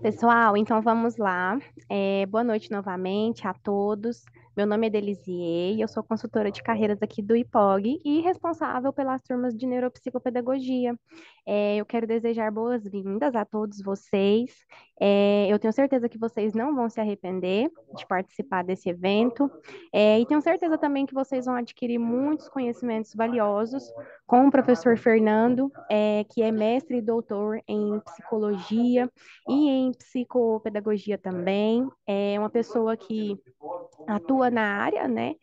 Pessoal, então vamos lá. Boa noite novamente a todos. Meu nome é Delisier, eu sou consultora de carreiras aqui do IPOG e responsável pelas turmas de neuropsicopedagogia. Eu quero desejar boas-vindas a todos vocês. Eu tenho certeza que vocês não vão se arrepender de participar desse evento. E tenho certeza também que vocês vão adquirir muitos conhecimentos valiosos com o professor Fernando, que é mestre e doutor em psicologia e em psicopedagogia também. É uma pessoa que atua na área, né?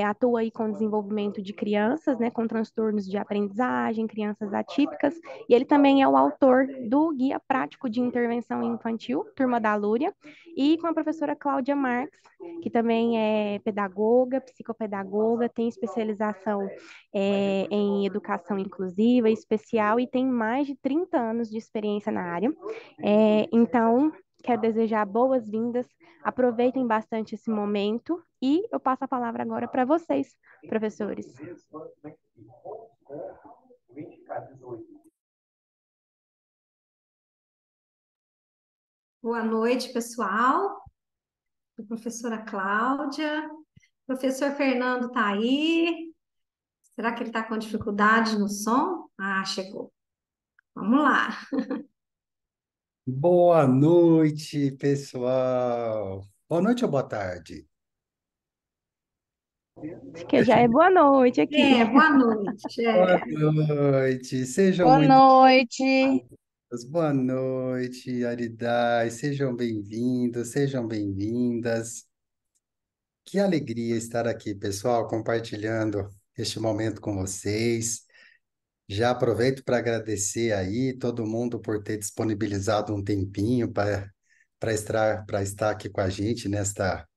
Atua aí com desenvolvimento de crianças, né? Com transtornos de aprendizagem, crianças atípicas. E ele também é o autor do Guia Prático de Intervenção Infantil, Turma da Lúria, e com a professora Cláudia Marques, que também é pedagoga, psicopedagoga, tem especialização em educação inclusiva e especial e tem mais de 30 anos de experiência na área. Então, quero desejar boas-vindas. Aproveitem bastante esse momento e eu passo a palavra agora para vocês, professores. Boa noite, pessoal. A professora Cláudia. Professor Fernando está aí. Será que ele está com dificuldade no som? Ah, chegou. Vamos lá. Boa noite, pessoal. Boa noite ou boa tarde? Acho que já é boa noite aqui. Boa noite. Boa noite, sejam Boa muito noite. bem-vindos. Boa noite, Aridai, sejam bem-vindos, sejam bem-vindas. Que alegria estar aqui, pessoal, compartilhando este momento com vocês. Já aproveito para agradecer aí todo mundo por ter disponibilizado um tempinho para estar aqui com a gente nesta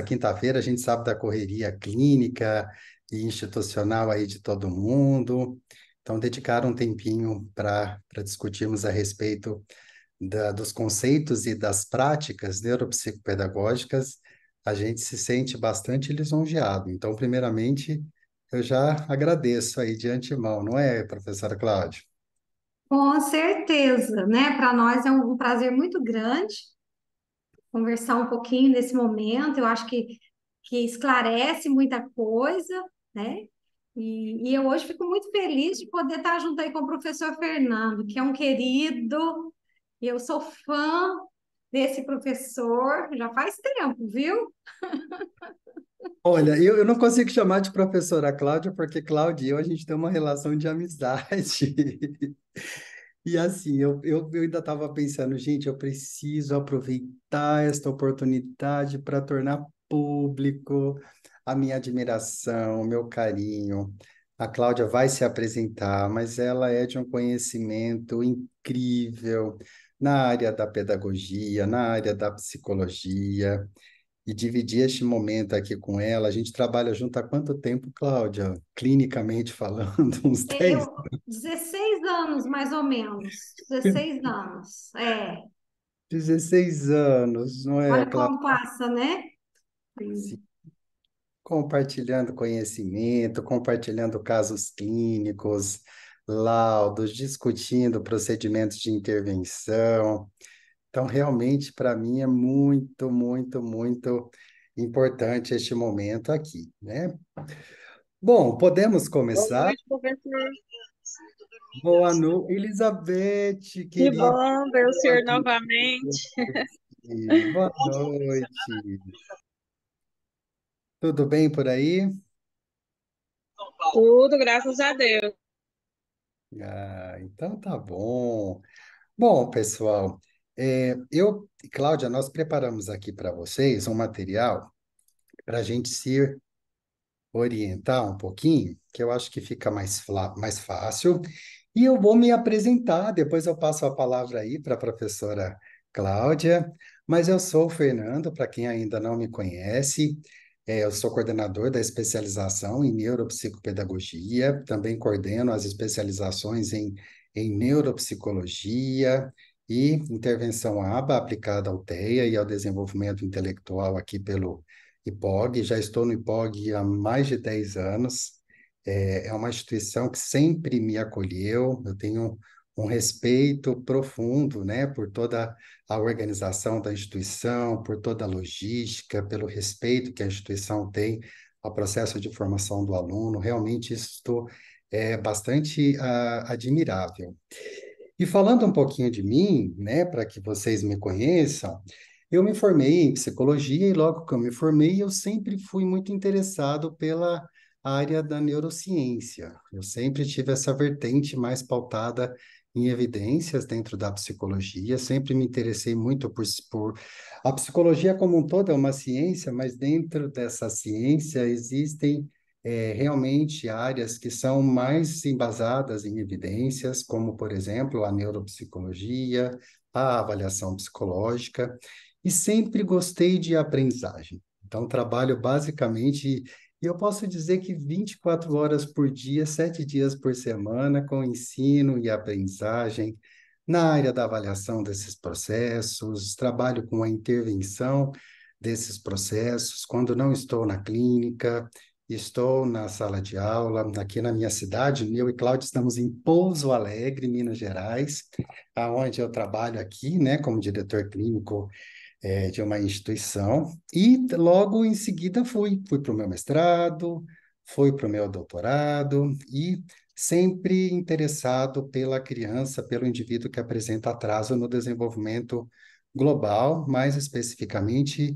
quinta-feira. A gente sabe da correria clínica e institucional aí de todo mundo. Então, dedicaram um tempinho para discutirmos a respeito dos conceitos e das práticas neuropsicopedagógicas. A gente se sente bastante lisonjeado. Então, primeiramente, eu já agradeço aí de antemão, não é, professora Cláudia? Com certeza, né? Para nós é um prazer muito grande conversar um pouquinho nesse momento. Eu acho que esclarece muita coisa, né? E eu hoje fico muito feliz de poder estar junto aí com o professor Fernando, que é um querido, e eu sou fã desse professor já faz tempo, viu? Olha, eu não consigo chamar de professora Cláudia, porque Cláudia e eu, a gente tem uma relação de amizade. E assim, eu ainda estava pensando, gente, eu preciso aproveitar esta oportunidade para tornar público a minha admiração, o meu carinho. A Cláudia vai se apresentar, mas ela é de um conhecimento incrível na área da pedagogia, na área da psicologia. E dividir este momento aqui com ela, a gente trabalha junto há quanto tempo, Cláudia? Clinicamente falando, uns 10. 16 anos, mais ou menos. 16 anos. 16 anos, não é, Olha Cláudia? como passa, né? Sim, compartilhando conhecimento, compartilhando casos clínicos, laudos, discutindo procedimentos de intervenção. Então, realmente, para mim, é muito, muito, muito importante este momento aqui, né? Bom, podemos Boa começar? noite, professor. Boa noite, Elizabeth, Que querida. bom ver o Boa senhor novamente. noite. Boa noite. Tudo bem por aí? Tudo, graças a Deus. Ah, então tá bom. Bom, pessoal, eu e Cláudia, nós preparamos aqui para vocês um material para a gente se orientar um pouquinho, que eu acho que fica mais fácil. E eu vou me apresentar, depois eu passo a palavra aí para a professora Cláudia, mas eu sou o Fernando, para quem ainda não me conhece, eu sou coordenador da especialização em neuropsicopedagogia, também coordeno as especializações em neuropsicologia e intervenção ABA aplicada ao TEA e ao desenvolvimento intelectual aqui pelo IPOG. Já estou no IPOG há mais de 10 anos. É uma instituição que sempre me acolheu. Eu tenho um respeito profundo, né, por toda a organização da instituição, por toda a logística, pelo respeito que a instituição tem ao processo de formação do aluno. Realmente isso é bastante admirável. E falando um pouquinho de mim, né, para que vocês me conheçam, eu me formei em psicologia e logo que eu me formei, eu sempre fui muito interessado pela área da neurociência. Eu sempre tive essa vertente mais pautada em evidências dentro da psicologia, sempre me interessei muito por... A psicologia como um todo é uma ciência, mas dentro dessa ciência existem realmente áreas que são mais embasadas em evidências, como, por exemplo, a neuropsicologia, a avaliação psicológica, e sempre gostei de aprendizagem. Então, trabalho basicamente, e eu posso dizer que 24 horas por dia, 7 dias por semana, com ensino e aprendizagem, na área da avaliação desses processos, trabalho com a intervenção desses processos, quando não estou na clínica, estou na sala de aula, aqui na minha cidade. Eu e Cláudio estamos em Pouso Alegre, Minas Gerais, aonde eu trabalho aqui, né, como diretor clínico de uma instituição, e logo em seguida fui para o meu mestrado, fui para o meu doutorado, e sempre interessado pela criança, pelo indivíduo que apresenta atraso no desenvolvimento global, mais especificamente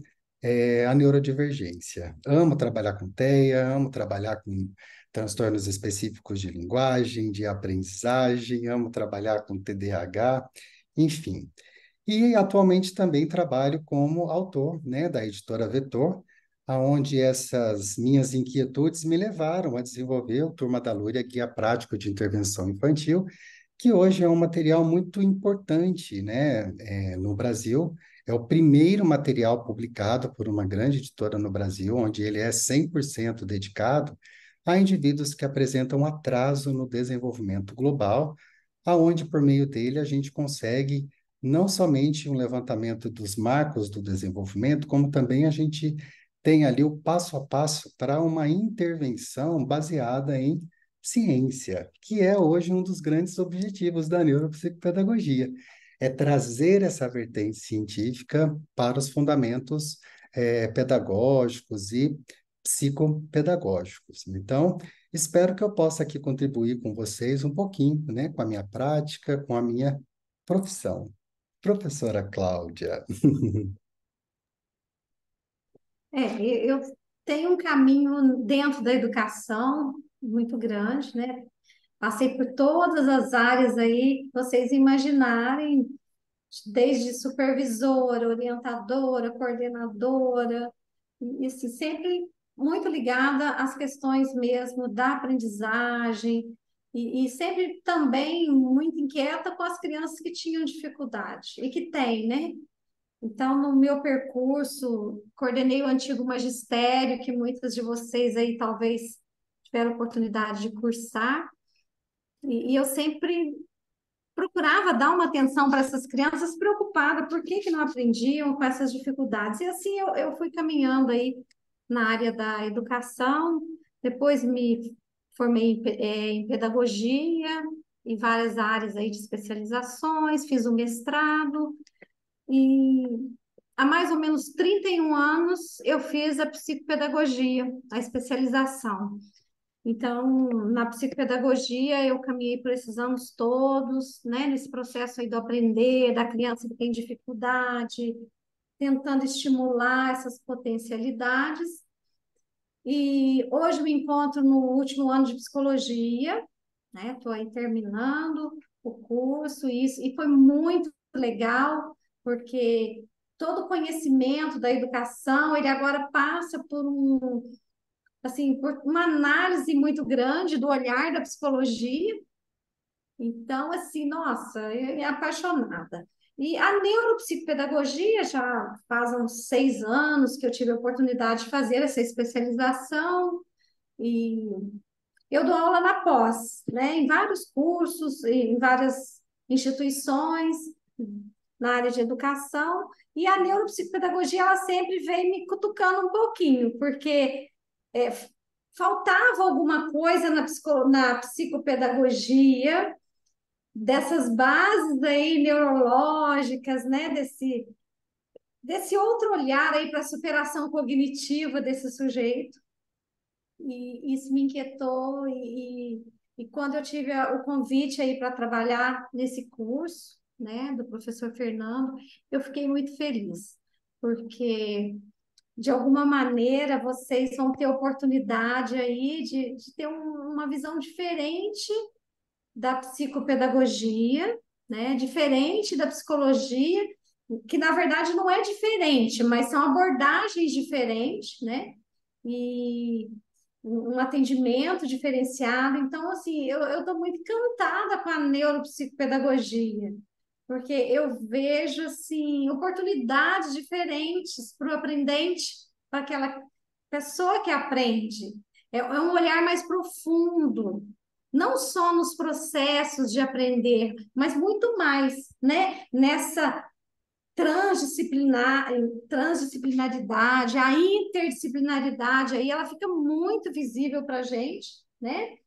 a neurodivergência. Amo trabalhar com TEA, amo trabalhar com transtornos específicos de linguagem, de aprendizagem, amo trabalhar com TDAH, enfim. E atualmente também trabalho como autor, né, da editora Vetor, aonde essas minhas inquietudes me levaram a desenvolver o Turma da Lúria, Guia Prático de Intervenção Infantil, que hoje é um material muito importante, né, no Brasil. É o primeiro material publicado por uma grande editora no Brasil, onde ele é 100% dedicado a indivíduos que apresentam atraso no desenvolvimento global, aonde por meio dele a gente consegue não somente um levantamento dos marcos do desenvolvimento, como também a gente tem ali o passo a passo para uma intervenção baseada em ciência, que é hoje um dos grandes objetivos da neuropsicopedagogia, é trazer essa vertente científica para os fundamentos pedagógicos e psicopedagógicos. Então, espero que eu possa aqui contribuir com vocês um pouquinho, né, com a minha prática, com a minha profissão. Professora Cláudia. Eu tenho um caminho dentro da educação muito grande, né? Passei por todas as áreas aí que vocês imaginarem, desde supervisora, orientadora, coordenadora, e assim, sempre muito ligada às questões mesmo da aprendizagem, e sempre também muito inquieta com as crianças que tinham dificuldade, e que têm, né? Então, no meu percurso, coordenei o antigo magistério, que muitas de vocês aí talvez tiveram oportunidade de cursar, e eu sempre procurava dar uma atenção para essas crianças, preocupada por que não aprendiam com essas dificuldades. E assim eu fui caminhando aí na área da educação, depois me formei em pedagogia, em várias áreas aí de especializações, fiz o mestrado, e há mais ou menos 31 anos eu fiz a psicopedagogia, a especialização. Então, na psicopedagogia, eu caminhei por esses anos todos, né, nesse processo aí do aprender, da criança que tem dificuldade, tentando estimular essas potencialidades. E hoje eu me encontro no último ano de psicologia, né, estou aí terminando o curso, e foi muito legal, porque todo o conhecimento da educação, ele agora passa por assim, por uma análise muito grande do olhar da psicologia. Então, assim, nossa, eu me apaixonada. E a neuropsicopedagogia já faz uns 6 anos que eu tive a oportunidade de fazer essa especialização, e eu dou aula na pós, né, em vários cursos, em várias instituições na área de educação, e a neuropsicopedagogia ela sempre vem me cutucando um pouquinho, porque é, faltava alguma coisa na psicopedagogia dessas bases aí neurológicas, né? Desse outro olhar aí para a superação cognitiva desse sujeito. E isso me inquietou e quando eu tive o convite aí para trabalhar nesse curso, né, do professor Fernando, eu fiquei muito feliz, porque de alguma maneira vocês vão ter oportunidade aí de ter uma visão diferente da psicopedagogia, né, diferente da psicologia, que na verdade não é diferente, mas são abordagens diferentes, né? E um atendimento diferenciado. Então, assim, eu estou muito encantada com a neuropsicopedagogia, porque eu vejo, assim, oportunidades diferentes para o aprendente, para aquela pessoa que aprende. É um olhar mais profundo, não só nos processos de aprender, mas muito mais, né? Nessa transdisciplinaridade, a interdisciplinaridade aí ela fica muito visível para a gente, né?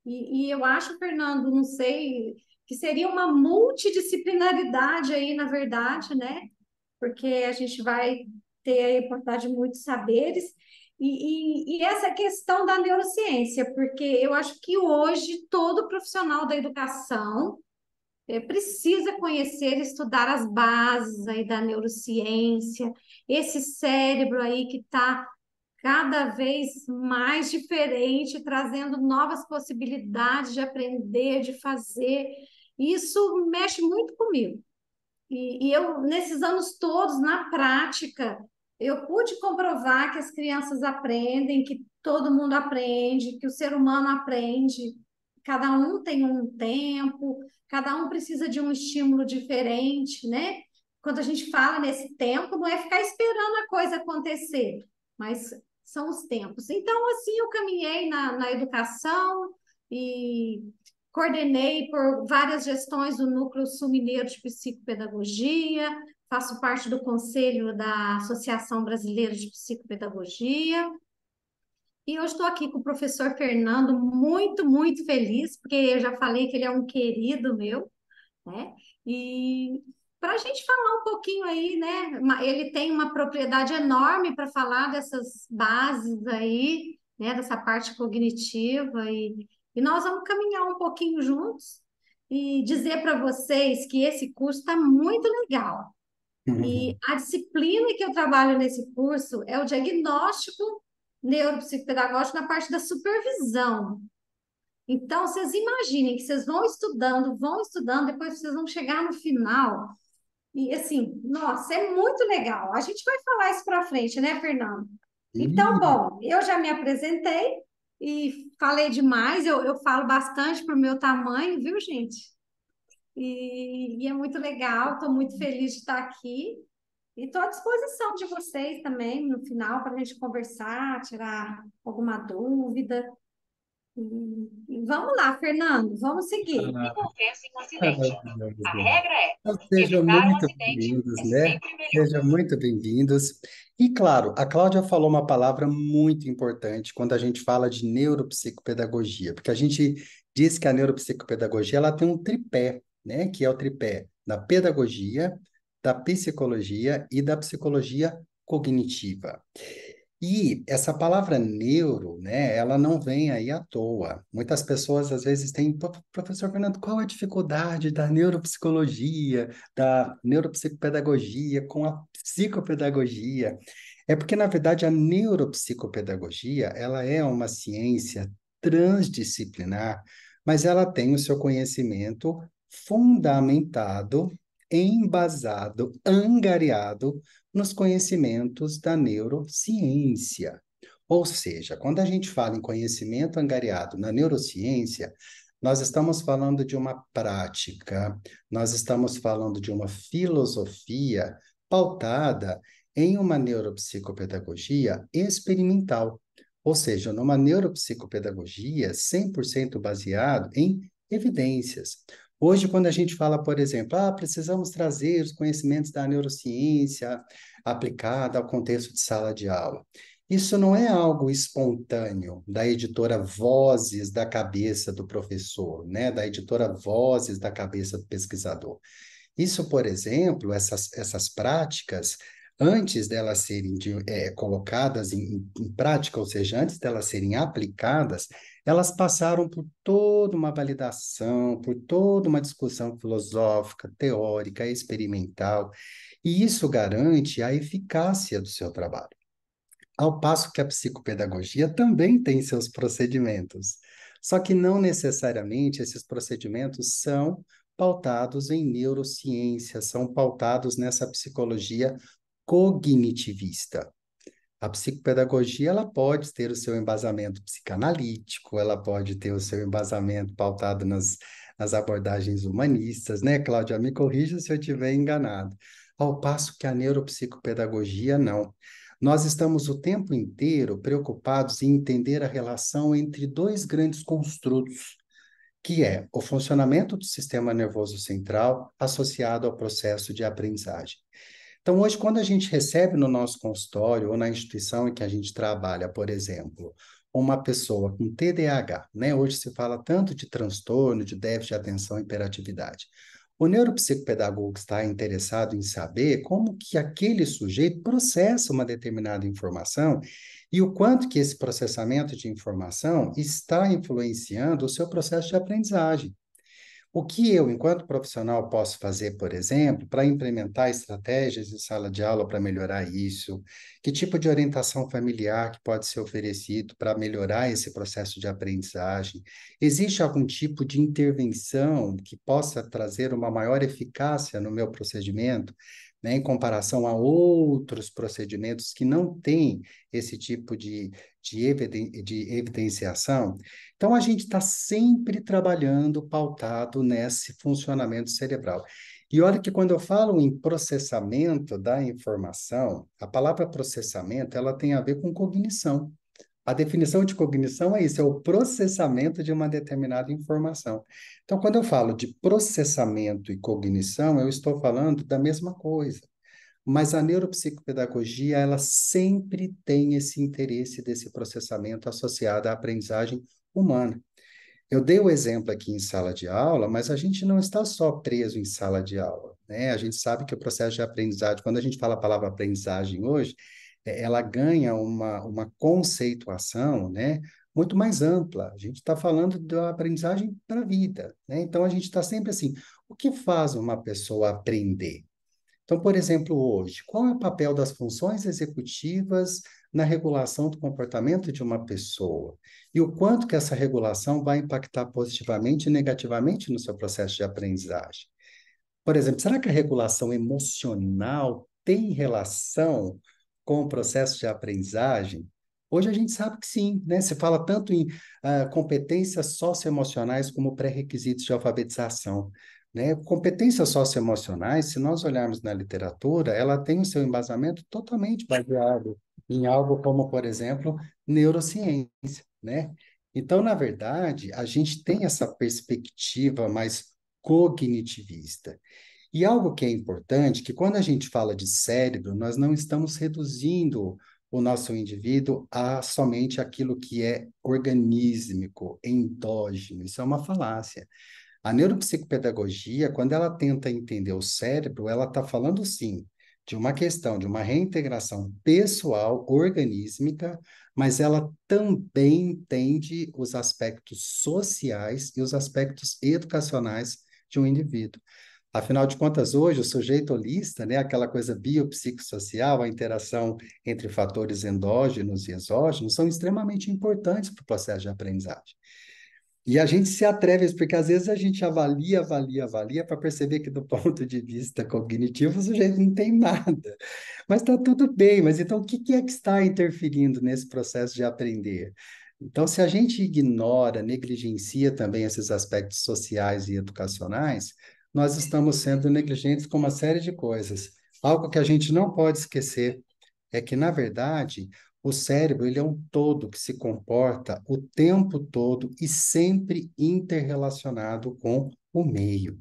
E eu acho, Fernando, não sei, que seria uma multidisciplinaridade aí, na verdade, né? Porque a gente vai ter aí a oportunidade de muitos saberes. E essa questão da neurociência, porque eu acho que hoje todo profissional da educação precisa conhecer, estudar as bases aí da neurociência, esse cérebro aí que está cada vez mais diferente, trazendo novas possibilidades de aprender, de fazer. Isso mexe muito comigo. E eu, nesses anos todos, na prática, eu pude comprovar que as crianças aprendem, que todo mundo aprende, que o ser humano aprende. Cada um tem um tempo, cada um precisa de um estímulo diferente, né? Quando a gente fala nesse tempo, não é ficar esperando a coisa acontecer, mas são os tempos. Então, assim, eu caminhei na educação e coordenei por várias gestões do Núcleo Sul Mineiro de Psicopedagogia, faço parte do conselho da Associação Brasileira de Psicopedagogia. E hoje estou aqui com o professor Fernando, muito, muito feliz, porque eu já falei que ele é um querido meu, né? E para a gente falar um pouquinho aí, né? Ele tem uma propriedade enorme para falar dessas bases aí, né? Dessa parte cognitiva e nós vamos caminhar um pouquinho juntos e dizer para vocês que esse curso está muito legal. E a disciplina que eu trabalho nesse curso é o diagnóstico neuropsicopedagógico na parte da supervisão. Então, vocês imaginem que vocês vão estudando, depois vocês vão chegar no final. E assim, nossa, é muito legal. A gente vai falar isso para frente, né, Fernando? Então, Ih, bom, eu já me apresentei e falei demais, eu falo bastante para o meu tamanho, viu, gente? E é muito legal, estou muito feliz de estar aqui. E estou à disposição de vocês também no final para a gente conversar, tirar alguma dúvida. E vamos lá, Fernando, vamos seguir. ah, Acontece um acidente. maravilhoso. A regra é Então, sejam evitar um muito acidente bem-vindos, é né? sempre melhor. Sejam muito bem-vindos. E, claro, a Cláudia falou uma palavra muito importante quando a gente fala de neuropsicopedagogia, porque a gente diz que a neuropsicopedagogia ela tem um tripé, né? Que é o tripé da pedagogia, da psicologia e da psicologia cognitiva. E essa palavra neuro, né, ela não vem aí à toa. Muitas pessoas às vezes têm, Professor Fernando, qual a dificuldade da neuropsicologia, da neuropsicopedagogia com a psicopedagogia? É porque, na verdade, a neuropsicopedagogia, ela é uma ciência transdisciplinar, mas ela tem o seu conhecimento fundamentado, embasado, angariado nos conhecimentos da neurociência. Ou seja, quando a gente fala em conhecimento angariado na neurociência, nós estamos falando de uma prática, nós estamos falando de uma filosofia pautada em uma neuropsicopedagogia experimental, ou seja, numa neuropsicopedagogia 100% baseado em evidências. Hoje, quando a gente fala, por exemplo, precisamos trazer os conhecimentos da neurociência aplicada ao contexto de sala de aula. Isso não é algo espontâneo da editora Vozes da cabeça do professor, né? Da editora Vozes da cabeça do pesquisador. Isso, por exemplo, essas práticas, antes delas serem colocadas em prática, ou seja, antes delas serem aplicadas, elas passaram por toda uma validação, por toda uma discussão filosófica, teórica, experimental, e isso garante a eficácia do seu trabalho. Ao passo que a psicopedagogia também tem seus procedimentos. Só que não necessariamente esses procedimentos são pautados em neurociência, são pautados nessa psicologia cognitivista. A psicopedagogia, ela pode ter o seu embasamento psicanalítico, ela pode ter o seu embasamento pautado nas abordagens humanistas, né, Cláudia? Me corrija se eu estiver enganado. Ao passo que a neuropsicopedagogia, não. Nós estamos o tempo inteiro preocupados em entender a relação entre dois grandes construtos, que é o funcionamento do sistema nervoso central associado ao processo de aprendizagem. Então, hoje, quando a gente recebe no nosso consultório ou na instituição em que a gente trabalha, por exemplo, uma pessoa com TDAH, né? Hoje se fala tanto de transtorno, de déficit de atenção e hiperatividade. O neuropsicopedagogo está interessado em saber como que aquele sujeito processa uma determinada informação e o quanto que esse processamento de informação está influenciando o seu processo de aprendizagem. O que eu, enquanto profissional, posso fazer, por exemplo, para implementar estratégias em sala de aula para melhorar isso? Que tipo de orientação familiar que pode ser oferecido para melhorar esse processo de aprendizagem? Existe algum tipo de intervenção que possa trazer uma maior eficácia no meu procedimento, né, em comparação a outros procedimentos que não têm esse tipo de evidenciação? Então, a gente está sempre trabalhando pautado nesse funcionamento cerebral. E olha que quando eu falo em processamento da informação, a palavra processamento, ela tem a ver com cognição. A definição de cognição é isso, é o processamento de uma determinada informação. Então, quando eu falo de processamento e cognição, eu estou falando da mesma coisa. Mas a neuropsicopedagogia, ela sempre tem esse interesse desse processamento associado à aprendizagem humana. Eu dei o exemplo aqui em sala de aula, mas a gente não está só preso em sala de aula, né? A gente sabe que o processo de aprendizagem, quando a gente fala a palavra aprendizagem hoje, ela ganha uma conceituação, né, muito mais ampla. A gente está falando da aprendizagem para a vida, né? Então, a gente está sempre assim, o que faz uma pessoa aprender? Então, por exemplo, hoje, qual é o papel das funções executivas na regulação do comportamento de uma pessoa? E o quanto que essa regulação vai impactar positivamente e negativamente no seu processo de aprendizagem? Por exemplo, será que a regulação emocional tem relação com o processo de aprendizagem? Hoje a gente sabe que sim, né? Se fala tanto em competências socioemocionais como pré-requisitos de alfabetização, né? Competências socioemocionais, se nós olharmos na literatura, ela tem o seu embasamento totalmente baseado em algo como, por exemplo, neurociência, né? Então, na verdade, a gente tem essa perspectiva mais cognitivista. E algo que é importante, que quando a gente fala de cérebro, nós não estamos reduzindo o nosso indivíduo a somente aquilo que é organísmico, endógeno. Isso é uma falácia. A neuropsicopedagogia, quando ela tenta entender o cérebro, ela está falando, sim, de uma questão de uma reintegração pessoal, organísmica, mas ela também entende os aspectos sociais e os aspectos educacionais de um indivíduo. Afinal de contas, hoje, o sujeito holista, né, aquela coisa biopsicossocial, a interação entre fatores endógenos e exógenos, são extremamente importantes para o processo de aprendizagem. E a gente se atreve a isso, porque às vezes a gente avalia para perceber que do ponto de vista cognitivo o sujeito não tem nada. Mas está tudo bem, mas então o que é que está interferindo nesse processo de aprender? Então, se a gente ignora, negligencia também esses aspectos sociais e educacionais, nós estamos sendo negligentes com uma série de coisas. Algo que a gente não pode esquecer é que, na verdade, o cérebro ele é um todo que se comporta o tempo todo e sempre interrelacionado com o meio,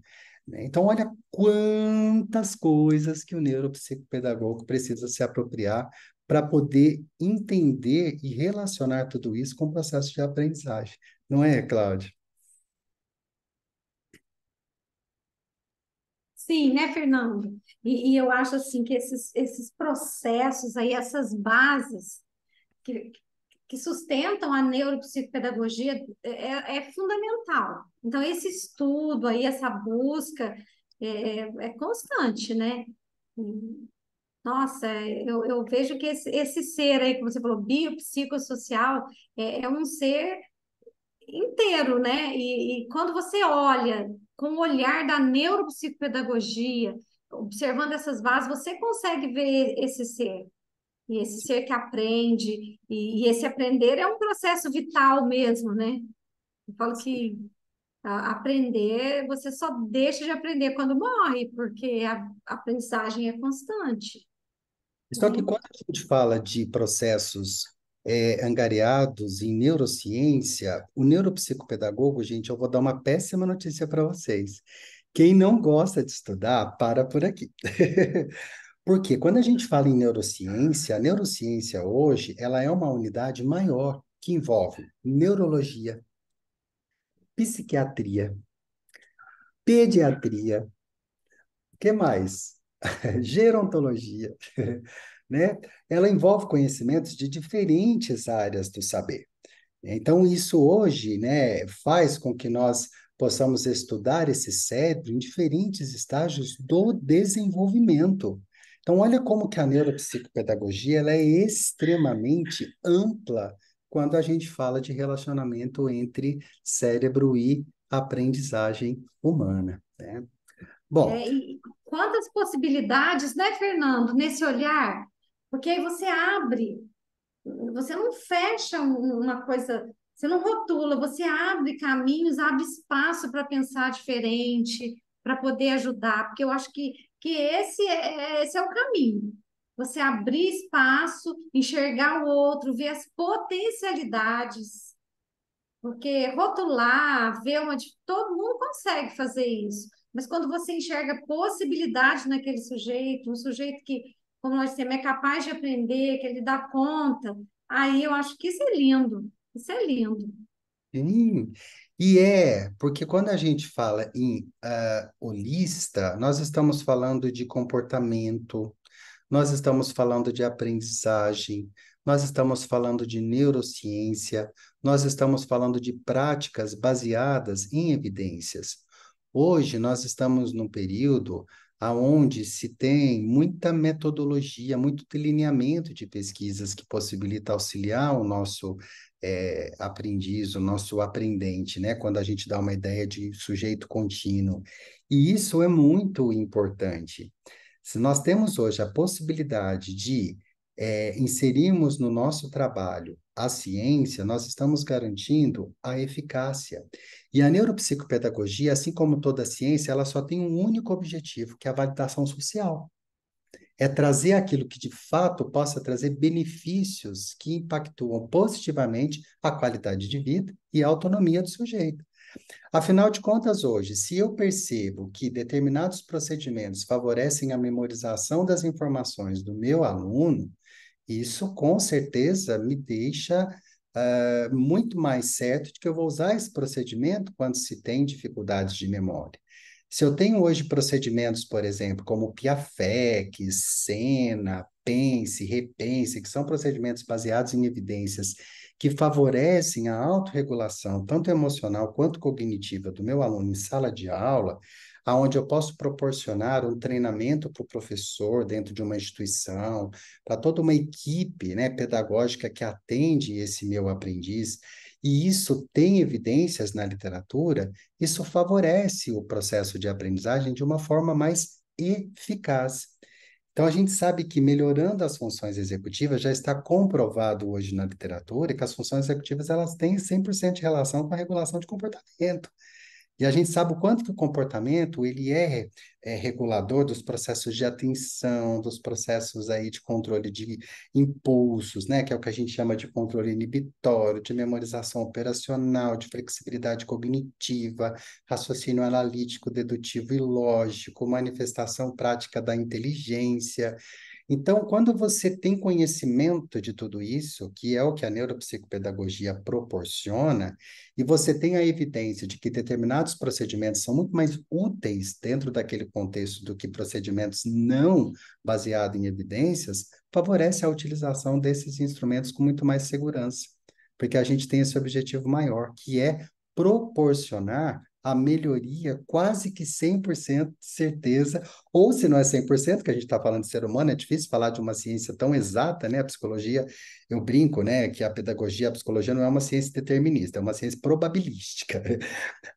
né? Então, olha quantas coisas que o neuropsicopedagogo precisa se apropriar para poder entender e relacionar tudo isso com o processo de aprendizagem. Não é, Cláudia? Sim, né, Fernando? E eu acho assim que esses processos aí, essas bases que, que sustentam a neuropsicopedagogia é fundamental. Então, esse estudo aí, essa busca é constante, né? Nossa, eu vejo que esse ser aí, como você falou, biopsicossocial, é um ser inteiro, né? E quando você olha com o olhar da neuropsicopedagogia, observando essas bases, você consegue ver esse ser. E esse ser que aprende, e esse aprender é um processo vital mesmo, né? Eu falo que aprender, você só deixa de aprender quando morre, porque a aprendizagem é constante, Só que né? quando a gente fala de processos angariados em neurociência, o neuropsicopedagogo, gente, eu vou dar uma péssima notícia para vocês. Quem não gosta de estudar, para por aqui. Porque quando a gente fala em neurociência, a neurociência hoje, ela é uma unidade maior que envolve neurologia, psiquiatria, pediatria, o que mais? Gerontologia, né? Ela envolve conhecimentos de diferentes áreas do saber. Então, isso hoje, né, faz com que nós possamos estudar esse cérebro em diferentes estágios do desenvolvimento. Então, olha como que a neuropsicopedagogia ela é extremamente ampla quando a gente fala de relacionamento entre cérebro e aprendizagem humana, né? Bom, E quantas possibilidades, né, Fernando, nesse olhar? Porque aí você abre. Você não fecha uma coisa, você não rotula, você abre caminhos, abre espaço para pensar diferente, para poder ajudar, porque eu acho que esse é o caminho. Você abrir espaço, enxergar o outro, ver as potencialidades, porque rotular, ver todo mundo consegue fazer isso, mas quando você enxerga possibilidade naquele sujeito, um sujeito que, como nós dissemos, é capaz de aprender, que ele dá conta, aí eu acho que isso é lindo. Isso é lindo. sim, porque quando a gente fala em holista, nós estamos falando de comportamento, nós estamos falando de aprendizagem, nós estamos falando de neurociência, nós estamos falando de práticas baseadas em evidências. Hoje nós estamos num período onde se tem muita metodologia, muito delineamento de pesquisas que possibilita auxiliar o nosso aprendiz, o nosso aprendente, né? Quando a gente dá uma ideia de sujeito contínuo. E isso é muito importante. Se nós temos hoje a possibilidade de inserirmos no nosso trabalho a ciência, nós estamos garantindo a eficácia. E a neuropsicopedagogia, assim como toda a ciência, ela só tem um único objetivo, que é a validação social. É trazer aquilo que de fato possa trazer benefícios que impactuam positivamente a qualidade de vida e a autonomia do sujeito. Afinal de contas, hoje, se eu percebo que determinados procedimentos favorecem a memorização das informações do meu aluno, isso com certeza me deixa muito mais certo de que eu vou usar esse procedimento quando se tem dificuldades de memória. Se eu tenho hoje procedimentos, por exemplo, como Piafec, Sena, Pense, Repense, que são procedimentos baseados em evidências que favorecem a autorregulação, tanto emocional quanto cognitiva, do meu aluno em sala de aula, aonde eu posso proporcionar um treinamento para o professor dentro de uma instituição, para toda uma equipe, né, pedagógica que atende esse meu aprendiz, e isso tem evidências na literatura, isso favorece o processo de aprendizagem de uma forma mais eficaz. Então, a gente sabe que melhorando as funções executivas já está comprovado hoje na literatura que as funções executivas elas têm 100% de relação com a regulação de comportamento. E a gente sabe o quanto que o comportamento ele é regulador dos processos de atenção, dos processos aí de controle de impulsos, né? Que é o que a gente chama de controle inibitório, de memorização operacional, de flexibilidade cognitiva, raciocínio analítico, dedutivo e lógico, manifestação prática da inteligência. Então, quando você tem conhecimento de tudo isso, que é o que a neuropsicopedagogia proporciona, e você tem a evidência de que determinados procedimentos são muito mais úteis dentro daquele contexto do que procedimentos não baseados em evidências, favorece a utilização desses instrumentos com muito mais segurança, porque a gente tem esse objetivo maior, que é proporcionar a melhoria quase que 100% de certeza, ou se não é 100%, que a gente está falando de ser humano, é difícil falar de uma ciência tão exata, né? A psicologia, eu brinco, né, que a pedagogia, a psicologia não é uma ciência determinista, é uma ciência probabilística.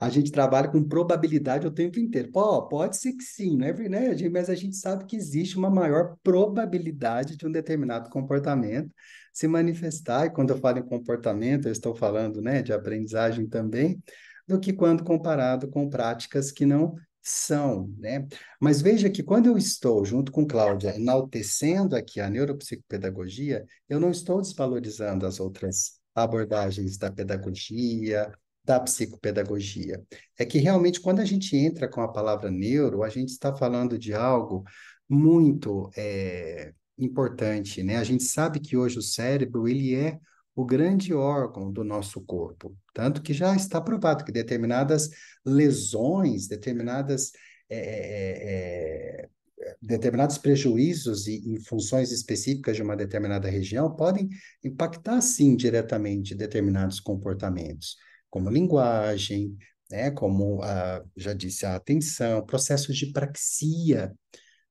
A gente trabalha com probabilidade o tempo inteiro. Pô, pode ser que sim, não é verdade? Mas a gente sabe que existe uma maior probabilidade de um determinado comportamento se manifestar, e quando eu falo em comportamento, eu estou falando, né, de aprendizagem também, do que quando comparado com práticas que não são, né? Mas veja que quando eu estou, junto com Cláudia, enaltecendo aqui a neuropsicopedagogia, eu não estou desvalorizando as outras abordagens da pedagogia, da psicopedagogia. É que realmente, quando a gente entra com a palavra neuro, a gente está falando de algo muito importante, né? A gente sabe que hoje o cérebro, ele é o grande órgão do nosso corpo, tanto que já está provado que determinadas lesões, determinados prejuízos em funções específicas de uma determinada região podem impactar, sim, diretamente determinados comportamentos, como linguagem, né, como, já disse, a atenção, processos de praxia,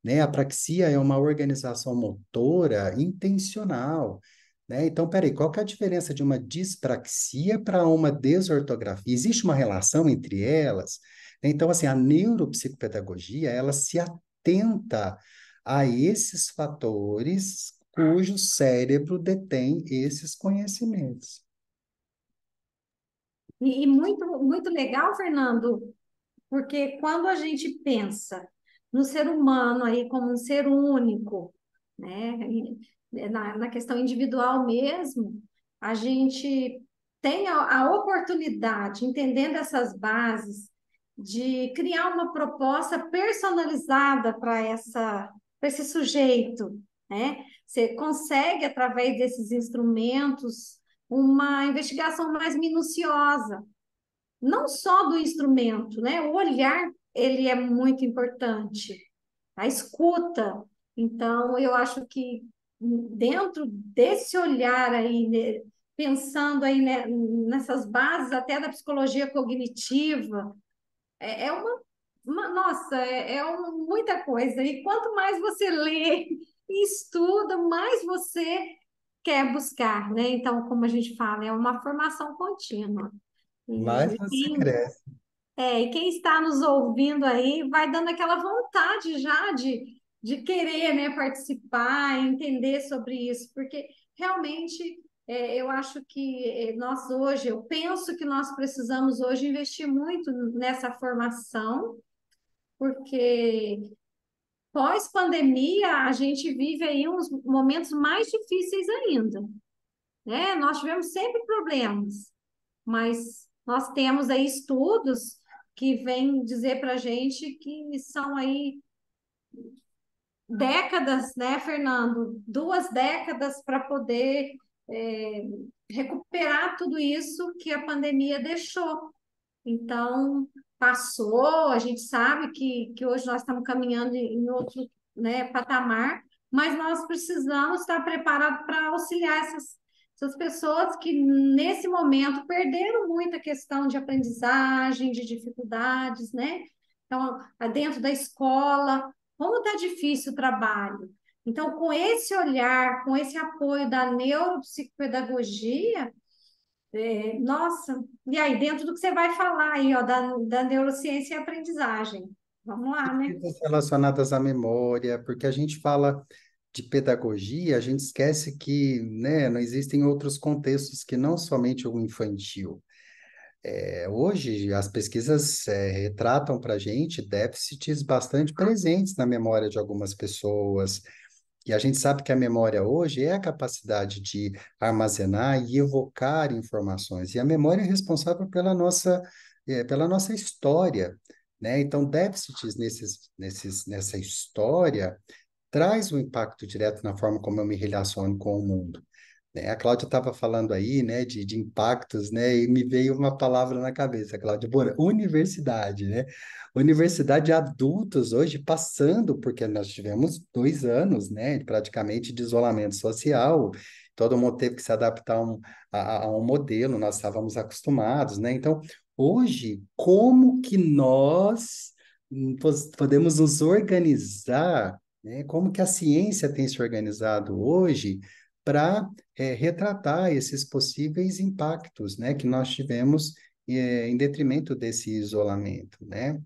né? A praxia é uma organização motora intencional, né? Então, peraí, qual que é a diferença de uma dispraxia para uma desortografia? Existe uma relação entre elas? Então, assim, a neuropsicopedagogia, ela se atenta a esses fatores cujo cérebro detém esses conhecimentos. E muito, muito legal, Fernando, porque quando a gente pensa no ser humano aí como um ser único, né, na questão individual mesmo, a gente tem a oportunidade, entendendo essas bases, de criar uma proposta personalizada para esse sujeito, né? Você consegue, através desses instrumentos, uma investigação mais minuciosa, não só do instrumento, né? O olhar, ele é muito importante, a escuta. Então, eu acho que dentro desse olhar aí, né, pensando aí, né, nessas bases até da psicologia cognitiva, é nossa, muita coisa. E quanto mais você lê e estuda, mais você quer buscar, né? Então, como a gente fala, é uma formação contínua. Mas E você quem, cresce. e quem está nos ouvindo aí vai dando aquela vontade já de querer, né, participar, entender sobre isso, porque realmente eu acho que nós hoje, eu penso que nós precisamos hoje investir muito nessa formação, porque pós-pandemia a gente vive aí uns momentos mais difíceis ainda, né? Nós tivemos sempre problemas, mas nós temos aí estudos que vêm dizer para a gente que são aí décadas, né, Fernando? 2 décadas para poder é, recuperar tudo isso que a pandemia deixou. Então, passou, a gente sabe que hoje nós estamos caminhando em outro, né, patamar, mas nós precisamos estar preparados para auxiliar essas pessoas que, nesse momento, perderam muita questão de aprendizagem, de dificuldades, né? Então, dentro da escola, como está difícil o trabalho. Então, com esse olhar, com esse apoio da neuropsicopedagogia, nossa, e aí, dentro do que você vai falar aí, ó, da neurociência e aprendizagem. Vamos lá, né? Coisas relacionadas à memória, porque a gente fala de pedagogia, a gente esquece que, né, não existem outros contextos que não somente o infantil. Hoje, as pesquisas retratam para a gente déficits bastante presentes na memória de algumas pessoas, e a gente sabe que a memória hoje é a capacidade de armazenar e evocar informações, e a memória é responsável pela nossa história, né? Então, déficits nessa história traz um impacto direto na forma como eu me relaciono com o mundo. Né? A Cláudia estava falando aí, né, de impactos, né, e me veio uma palavra na cabeça, Cláudia, Bora, universidade, né? Universidade de adultos hoje passando, porque nós tivemos 2 anos, né, praticamente de isolamento social, todo mundo teve que se adaptar a um modelo, nós estávamos acostumados, né? Então, hoje, como que nós podemos nos organizar, né? Como que a ciência tem se organizado hoje para retratar esses possíveis impactos, né, que nós tivemos em detrimento desse isolamento, né?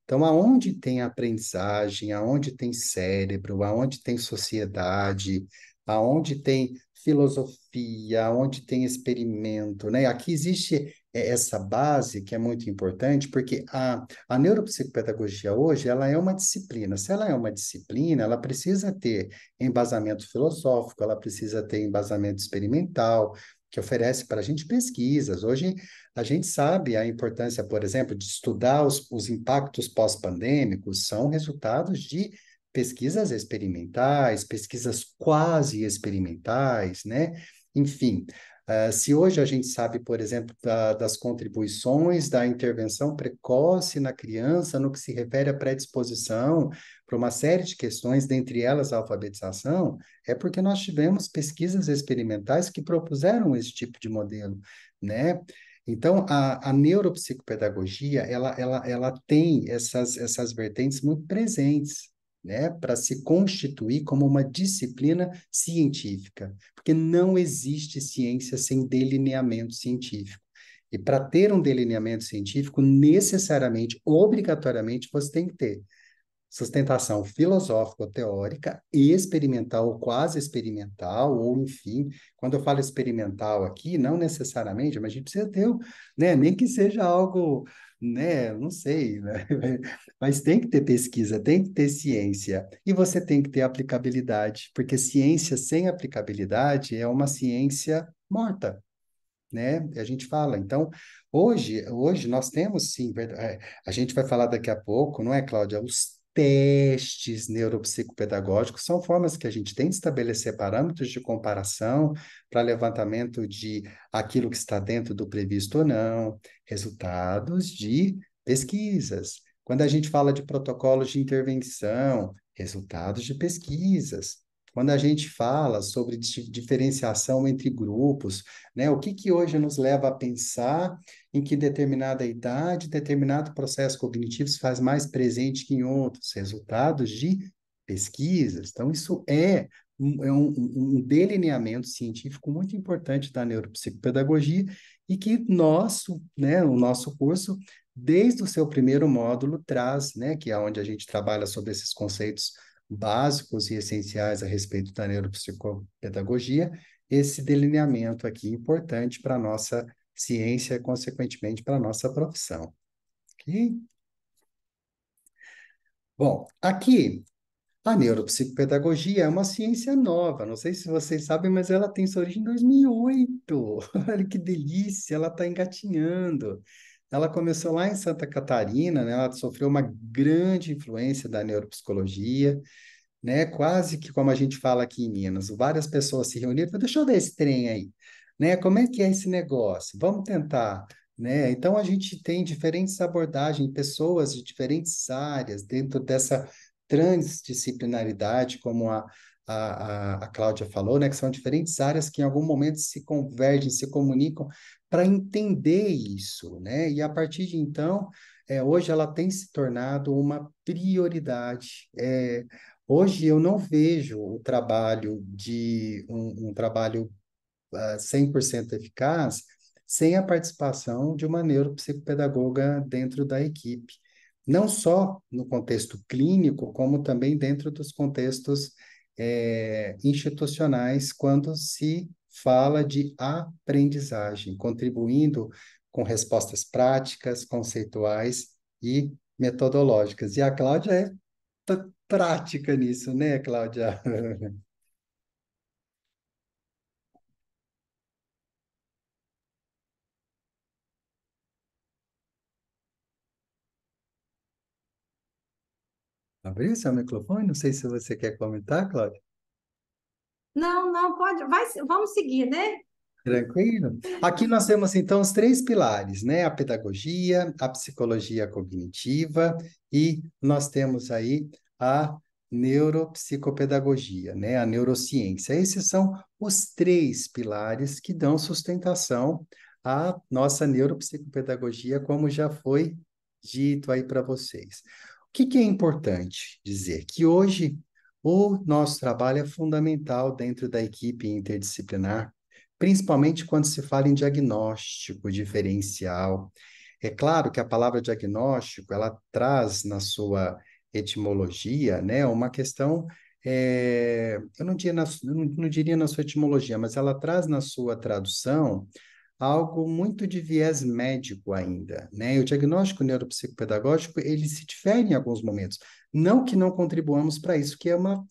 Então, aonde tem aprendizagem, aonde tem cérebro, aonde tem sociedade, aonde tem filosofia, aonde tem experimento, né? Aqui existe essa base que é muito importante, porque a neuropsicopedagogia hoje, ela é uma disciplina. Se ela é uma disciplina, ela precisa ter embasamento filosófico, ela precisa ter embasamento experimental, que oferece para a gente pesquisas. Hoje, a gente sabe a importância, por exemplo, de estudar os impactos pós-pandêmicos, são resultados de pesquisas experimentais, pesquisas quase experimentais, né? Enfim, se hoje a gente sabe, por exemplo, das contribuições da intervenção precoce na criança no que se refere à predisposição para uma série de questões, dentre elas a alfabetização, é porque nós tivemos pesquisas experimentais que propuseram esse tipo de modelo, né? Então, a neuropsicopedagogia, ela tem essas vertentes muito presentes, né, para se constituir como uma disciplina científica, porque não existe ciência sem delineamento científico. E para ter um delineamento científico, necessariamente, obrigatoriamente, você tem que ter sustentação filosófico-teórica e experimental ou quase experimental, ou enfim, quando eu falo experimental aqui, não necessariamente, mas a gente precisa ter, né, nem que seja algo, né, não sei, né, mas tem que ter pesquisa, tem que ter ciência, e você tem que ter aplicabilidade, porque ciência sem aplicabilidade é uma ciência morta, né? A gente fala. Então, hoje nós temos sim, a gente vai falar daqui a pouco, não é, Cláudia? Os testes neuropsicopedagógicos são formas que a gente tem de estabelecer parâmetros de comparação para levantamento de aquilo que está dentro do previsto ou não, resultados de pesquisas. Quando a gente fala de protocolos de intervenção, resultados de pesquisas. Quando a gente fala sobre diferenciação entre grupos, né? O que que hoje nos leva a pensar em que determinada idade, determinado processo cognitivo se faz mais presente que em outros? Resultados de pesquisas. Então, isso é um delineamento científico muito importante da neuropsicopedagogia e que né, o nosso curso, desde o seu primeiro módulo, traz, né, que é onde a gente trabalha sobre esses conceitos básicos e essenciais a respeito da neuropsicopedagogia, esse delineamento aqui importante para a nossa ciência, consequentemente para a nossa profissão. Ok? Bom, aqui a neuropsicopedagogia é uma ciência nova, não sei se vocês sabem, mas ela tem sua origem em 2008. Olha que delícia, ela está engatinhando. Ela começou lá em Santa Catarina, né? Ela sofreu uma grande influência da neuropsicologia, né? Quase que como a gente fala aqui em Minas, várias pessoas se reuniram, falaram, deixa eu ver esse trem aí, né? Como é que é esse negócio? Vamos tentar, né? Então a gente tem diferentes abordagens, pessoas de diferentes áreas dentro dessa transdisciplinaridade, como a Cláudia falou, né? Que são diferentes áreas que em algum momento se convergem, se comunicam para entender isso, né? E a partir de então, hoje ela tem se tornado uma prioridade. Hoje eu não vejo o trabalho de um trabalho 100% eficaz sem a participação de uma neuropsicopedagoga dentro da equipe. Não só no contexto clínico, como também dentro dos contextos institucionais, quando se fala de aprendizagem, contribuindo com respostas práticas, conceituais e metodológicas. E a Cláudia é prática nisso, né, Cláudia? Abriu seu microfone? Não sei se você quer comentar, Cláudia. Não, não, pode, vamos seguir, né? Tranquilo? Aqui nós temos então os três pilares, né? A pedagogia, a psicologia cognitiva e nós temos aí a neuropsicopedagogia, né? A neurociência. Esses são os três pilares que dão sustentação à nossa neuropsicopedagogia, como já foi dito aí para vocês. O que que é importante dizer? Que hoje o nosso trabalho é fundamental dentro da equipe interdisciplinar, principalmente quando se fala em diagnóstico diferencial. É claro que a palavra diagnóstico, ela traz na sua etimologia, né, uma questão, eu não diria na sua etimologia, mas ela traz na sua tradução algo muito de viés médico ainda, né? E o diagnóstico neuropsicopedagógico, ele se difere em alguns momentos. Não que não contribuamos para isso, que é uma...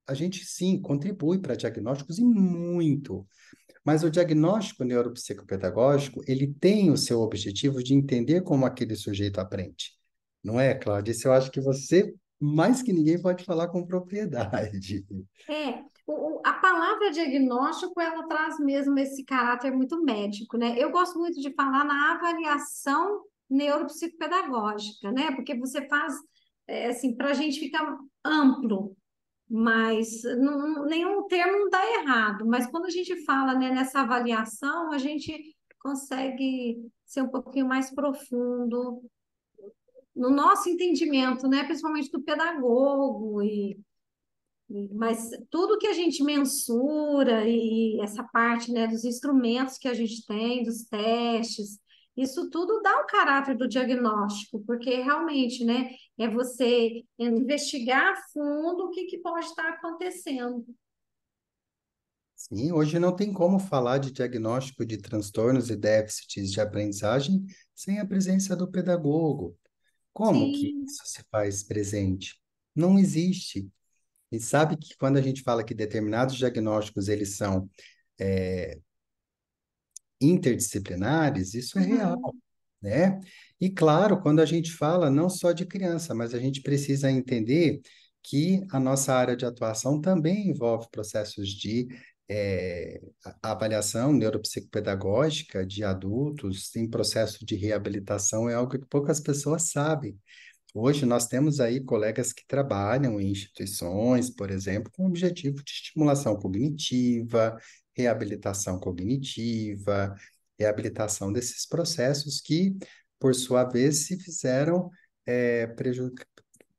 A gente, sim, contribui para diagnósticos e muito, mas o diagnóstico neuropsicopedagógico, ele tem o seu objetivo de entender como aquele sujeito aprende. Não é, Cláudia? Isso eu acho que você, mais que ninguém, pode falar com propriedade. A palavra diagnóstico, ela traz mesmo esse caráter muito médico, né? Eu gosto muito de falar na avaliação neuropsicopedagógica, né? Porque você faz, assim, para a gente ficar amplo, mas nenhum termo dá errado. Mas quando a gente fala, né, nessa avaliação, a gente consegue ser um pouquinho mais profundo no nosso entendimento, né? Principalmente do pedagogo mas tudo que a gente mensura e essa parte, né, dos instrumentos que a gente tem, dos testes, isso tudo dá o caráter do diagnóstico, porque realmente, né, é você investigar a fundo o que que pode estar acontecendo. Sim, hoje não tem como falar de diagnóstico de transtornos e déficits de aprendizagem sem a presença do pedagogo. Como que Sim. isso se faz presente? Não existe. E sabe que quando a gente fala que determinados diagnósticos eles são interdisciplinares, isso é real, Uhum. né? E claro, quando a gente fala não só de criança, mas a gente precisa entender que a nossa área de atuação também envolve processos de avaliação neuropsicopedagógica de adultos em processo de reabilitação, é algo que poucas pessoas sabem. Hoje nós temos aí colegas que trabalham em instituições, por exemplo, com o objetivo de estimulação cognitiva, reabilitação cognitiva, reabilitação desses processos que, por sua vez, se fizeram,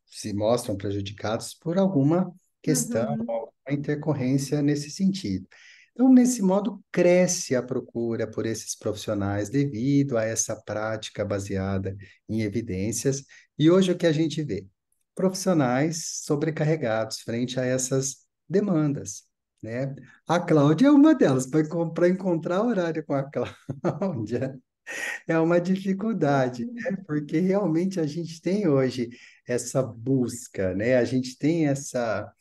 se mostram prejudicados por alguma questão, Uhum. alguma intercorrência nesse sentido. Então, nesse modo, cresce a procura por esses profissionais devido a essa prática baseada em evidências. E hoje o que a gente vê? Profissionais sobrecarregados frente a essas demandas, né? A Cláudia é uma delas. Para encontrar horário com a Cláudia, é uma dificuldade, né? Porque realmente a gente tem hoje essa busca, né? A gente tem essa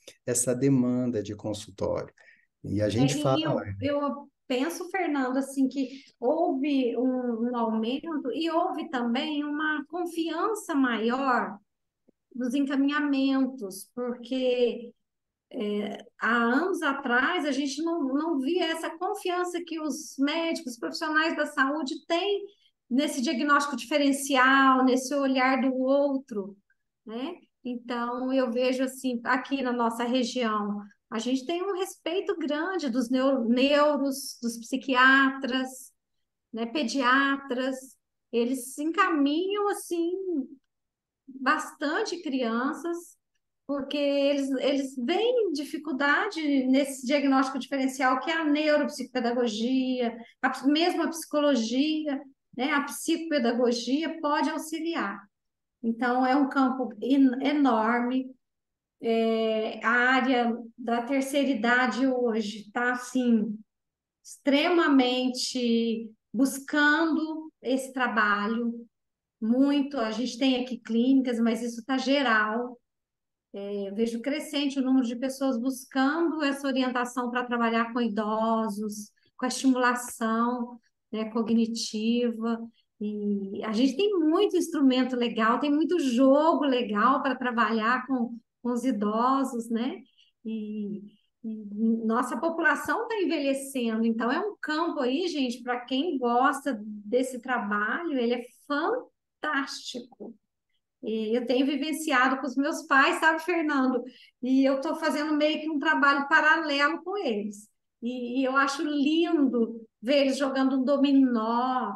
demanda de consultório. E a gente E fala, eu penso, Fernando, assim, que houve um aumento e houve também uma confiança maior nos encaminhamentos, porque há anos atrás a gente não via essa confiança que os médicos, profissionais da saúde têm nesse diagnóstico diferencial, nesse olhar do outro, né? Então, eu vejo assim, aqui na nossa região, a gente tem um respeito grande dos neuros, dos psiquiatras, né, pediatras, eles se encaminham assim bastante crianças, porque eles veem dificuldade nesse diagnóstico diferencial, que é a neuropsicopedagogia, mesmo a psicologia, né, a psicopedagogia pode auxiliar. Então, é um campo enorme. A área da terceira idade hoje está, assim, extremamente buscando esse trabalho, muito. A gente tem aqui clínicas, mas isso está geral. Eu vejo crescente o número de pessoas buscando essa orientação para trabalhar com idosos, com a estimulação, né, cognitiva. E a gente tem muito instrumento legal, tem muito jogo legal para trabalhar com os idosos, né? E, e nossa população está envelhecendo, então é um campo aí, gente, para quem gosta desse trabalho, ele é fantástico. E eu tenho vivenciado com os meus pais, sabe, Fernando? E eu estou fazendo meio que um trabalho paralelo com eles. E eu acho lindo ver eles jogando um dominó,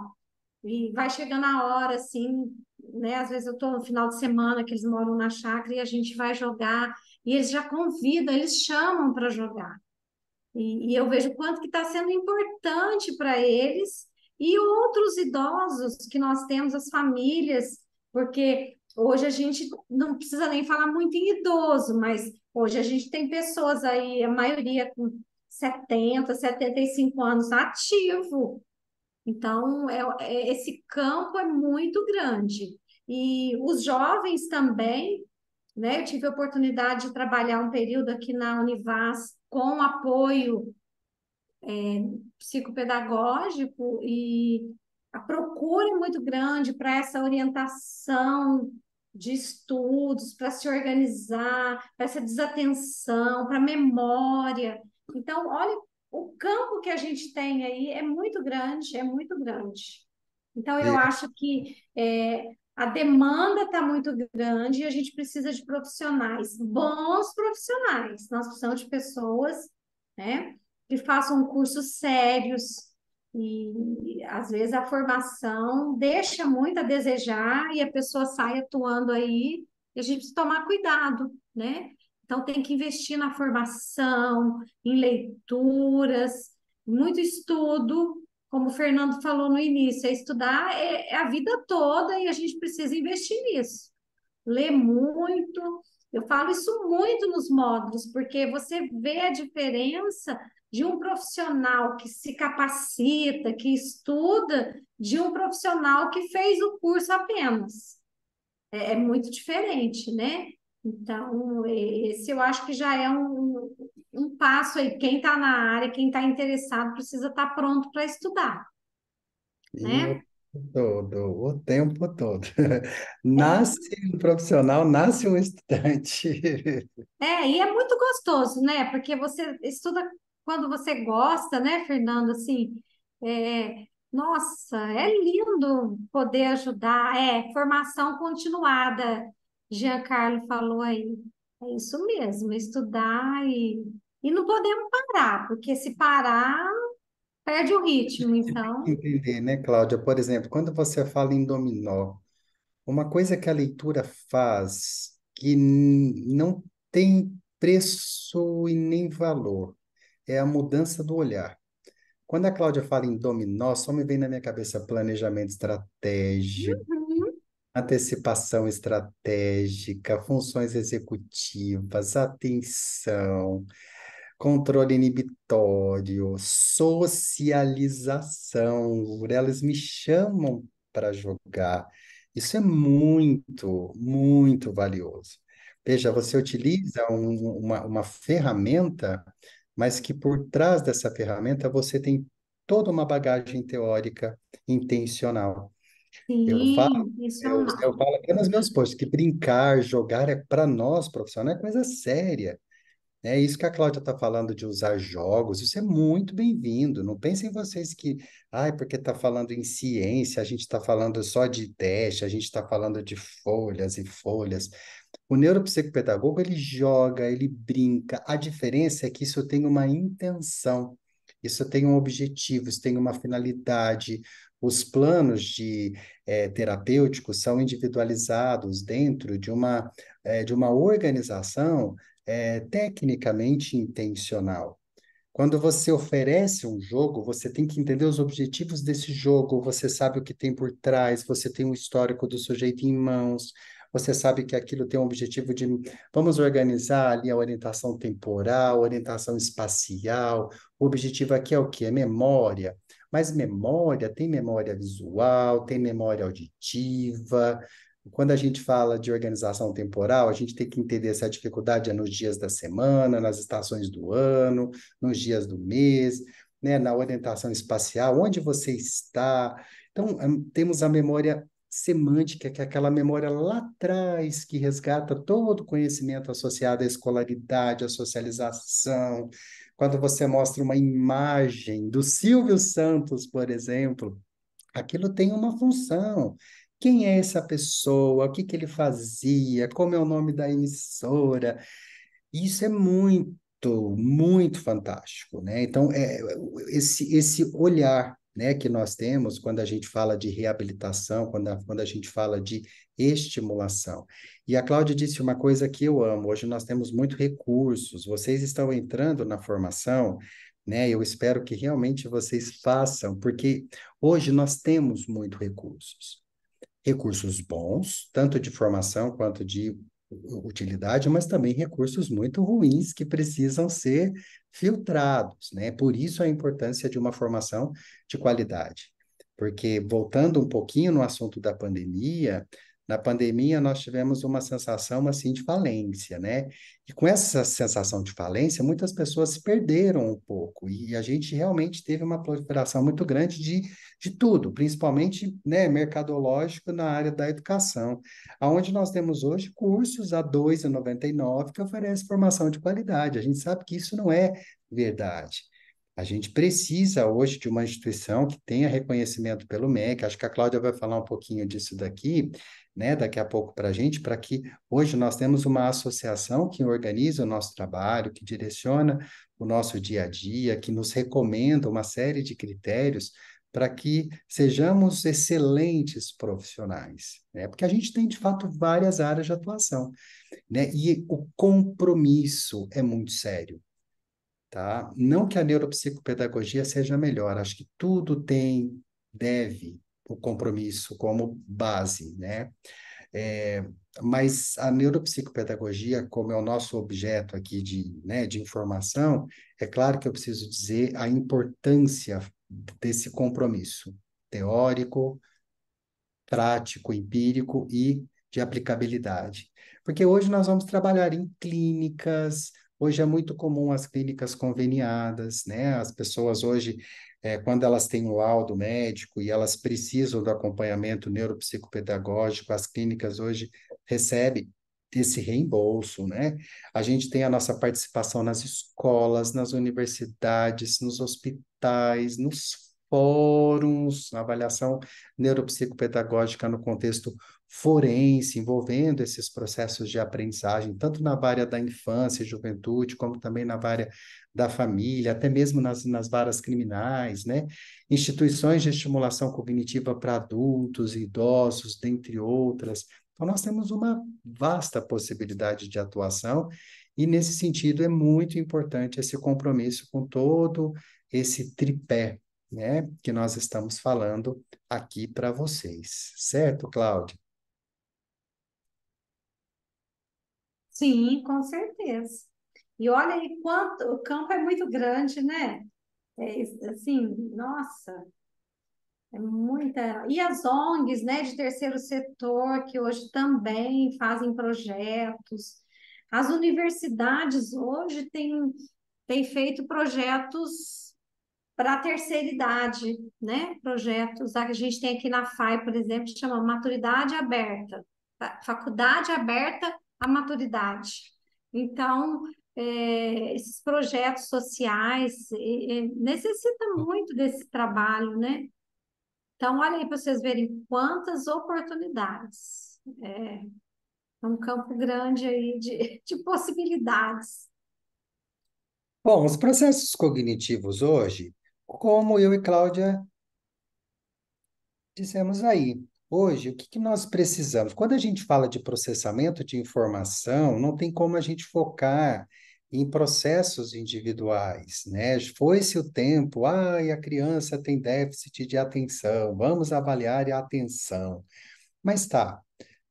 e vai chegando a hora, assim, né? Às vezes eu estou no final de semana, que eles moram na chácara, e a gente vai jogar, e eles já convidam, eles chamam para jogar. E eu vejo o quanto que está sendo importante para eles e outros idosos que nós temos, as famílias, porque hoje a gente não precisa nem falar muito em idoso, mas hoje a gente tem pessoas aí, a maioria com 70, 75 anos ativo. Então, esse campo é muito grande. E os jovens também, né? Eu tive a oportunidade de trabalhar um período aqui na Univas com apoio psicopedagógico e a procura é muito grande para essa orientação de estudos, para se organizar, para essa desatenção, para memória. Então, olha, o campo que a gente tem aí é muito grande, é muito grande. Então, eu E, acho que a demanda está muito grande e a gente precisa de profissionais, bons profissionais. Nós precisamos de pessoas, né, que façam cursos sérios e, às vezes, a formação deixa muito a desejar e a pessoa sai atuando aí e a gente precisa tomar cuidado, né? Então, tem que investir na formação, em leituras, muito estudo, como o Fernando falou no início, estudar é a vida toda e a gente precisa investir nisso. Ler muito. Eu falo isso muito nos módulos, porque você vê a diferença de um profissional que se capacita, que estuda, de um profissional que fez o curso apenas. É muito diferente, né? Então, esse eu acho que já é um passo aí. Quem está na área, quem está interessado, precisa estar pronto para estudar, e né? o tempo todo. Nasce um profissional, nasce um estudante. E é muito gostoso, né? Porque você estuda quando você gosta, né, Fernando? Assim, nossa, é lindo poder ajudar. Formação continuada, Giancarlo falou aí. É isso mesmo, estudar e não podemos parar, porque se parar, perde o ritmo. Então, Entender, né, Cláudia? Por exemplo, quando você fala em dominó, uma coisa que a leitura faz que não tem preço e nem valor é a mudança do olhar. Quando a Cláudia fala em dominó, só me vem na minha cabeça planejamento estratégico, uhum, antecipação estratégica, funções executivas, atenção, controle inibitório, socialização. Elas me chamam para jogar. Isso é muito, muito valioso. Veja, você utiliza uma ferramenta, mas que por trás dessa ferramenta você tem toda uma bagagem teórica intencional. Eu falo, sim, isso não. eu falo até nos meus posts que brincar, jogar é para nós profissionais, é coisa séria. É isso que a Cláudia está falando de usar jogos, isso é muito bem-vindo. Não pensem vocês que, ai, porque está falando em ciência, a gente está falando só de teste, a gente está falando de folhas e folhas. O neuropsicopedagogo, ele joga, ele brinca. A diferença é que isso tem uma intenção, isso tem um objetivo, isso tem uma finalidade. Os planos terapêuticos são individualizados dentro de uma organização tecnicamente intencional. Quando você oferece um jogo, você tem que entender os objetivos desse jogo, você sabe o que tem por trás, você tem um histórico do sujeito em mãos, você sabe que aquilo tem um objetivo de vamos organizar ali a orientação temporal, orientação espacial. O objetivo aqui é o quê? É memória. Mas memória, tem memória visual, tem memória auditiva. Quando a gente fala de organização temporal, a gente tem que entender se a dificuldade é nos dias da semana, nas estações do ano, nos dias do mês, né, na orientação espacial, onde você está. Então, temos a memória semântica, que é aquela memória lá atrás, que resgata todo o conhecimento associado à escolaridade, à socialização. Quando você mostra uma imagem do Silvio Santos, por exemplo, aquilo tem uma função. Quem é essa pessoa? O que que ele fazia? Como é o nome da emissora? Isso é muito fantástico, né? Então, esse olhar, né, que nós temos quando a gente fala de reabilitação, quando a gente fala de estimulação. E a Cláudia disse uma coisa que eu amo. Hoje nós temos muitos recursos. Vocês estão entrando na formação, né? Eu espero que realmente vocês façam, porque hoje nós temos muitos recursos. Recursos bons, tanto de formação quanto de utilidade, mas também recursos muito ruins que precisam ser filtrados, né? Por isso a importância de uma formação de qualidade. Porque, voltando um pouquinho no assunto da pandemia, na pandemia nós tivemos uma sensação assim de falência, né? E com essa sensação de falência, muitas pessoas se perderam um pouco, e a gente realmente teve uma proliferação muito grande de tudo, principalmente, né, mercadológico na área da educação, aonde nós temos hoje cursos a R$ 2,99 que oferecem formação de qualidade. A gente sabe que isso não é verdade. A gente precisa hoje de uma instituição que tenha reconhecimento pelo MEC. Acho que a Cláudia vai falar um pouquinho disso daqui, né, daqui a pouco para a gente, para que hoje nós temos uma associação que organiza o nosso trabalho, que direciona o nosso dia a dia, que nos recomenda uma série de critérios para que sejamos excelentes profissionais, né? Porque a gente tem, de fato, várias áreas de atuação, né? E o compromisso é muito sério, tá? Não que a neuropsicopedagogia seja melhor, acho que tudo deve o compromisso como base, né? É, mas a neuropsicopedagogia, como é o nosso objeto aqui né, de informação, é claro que eu preciso dizer a importância desse compromisso teórico, prático, empírico e de aplicabilidade. Porque hoje nós vamos trabalhar em clínicas, hoje é muito comum as clínicas conveniadas, né? As pessoas hoje, quando elas têm um laudo médico e elas precisam do acompanhamento neuropsicopedagógico, as clínicas hoje recebem esse reembolso, né? A gente tem a nossa participação nas escolas, nas universidades, nos hospitais, nos fóruns, na avaliação neuropsicopedagógica no contexto forense, envolvendo esses processos de aprendizagem, tanto na área da infância e juventude, como também na área da família, até mesmo nas varas criminais, né? Instituições de estimulação cognitiva para adultos e idosos, dentre outras. Então, nós temos uma vasta possibilidade de atuação, e nesse sentido é muito importante esse compromisso com todo esse tripé, né, que nós estamos falando aqui para vocês, certo, Cláudia? Sim, com certeza. E olha aí quanto o campo é muito grande, né? Assim, nossa, é muita. E as ONGs, né, de terceiro setor, que hoje também fazem projetos. As universidades hoje têm feito projetos para a terceira idade, né? Projetos, a gente tem aqui na FAI, por exemplo, que chama Maturidade Aberta, Faculdade Aberta à Maturidade. Então, esses projetos sociais necessitam muito desse trabalho, né? Então, olha aí para vocês verem quantas oportunidades. É um campo grande aí de possibilidades. Bom, os processos cognitivos hoje, como eu e Cláudia dissemos aí, hoje, o que que nós precisamos? Quando a gente fala de processamento de informação, não tem como a gente focar em processos individuais, né? Foi-se o tempo, a criança tem déficit de atenção, vamos avaliar a atenção. Mas tá,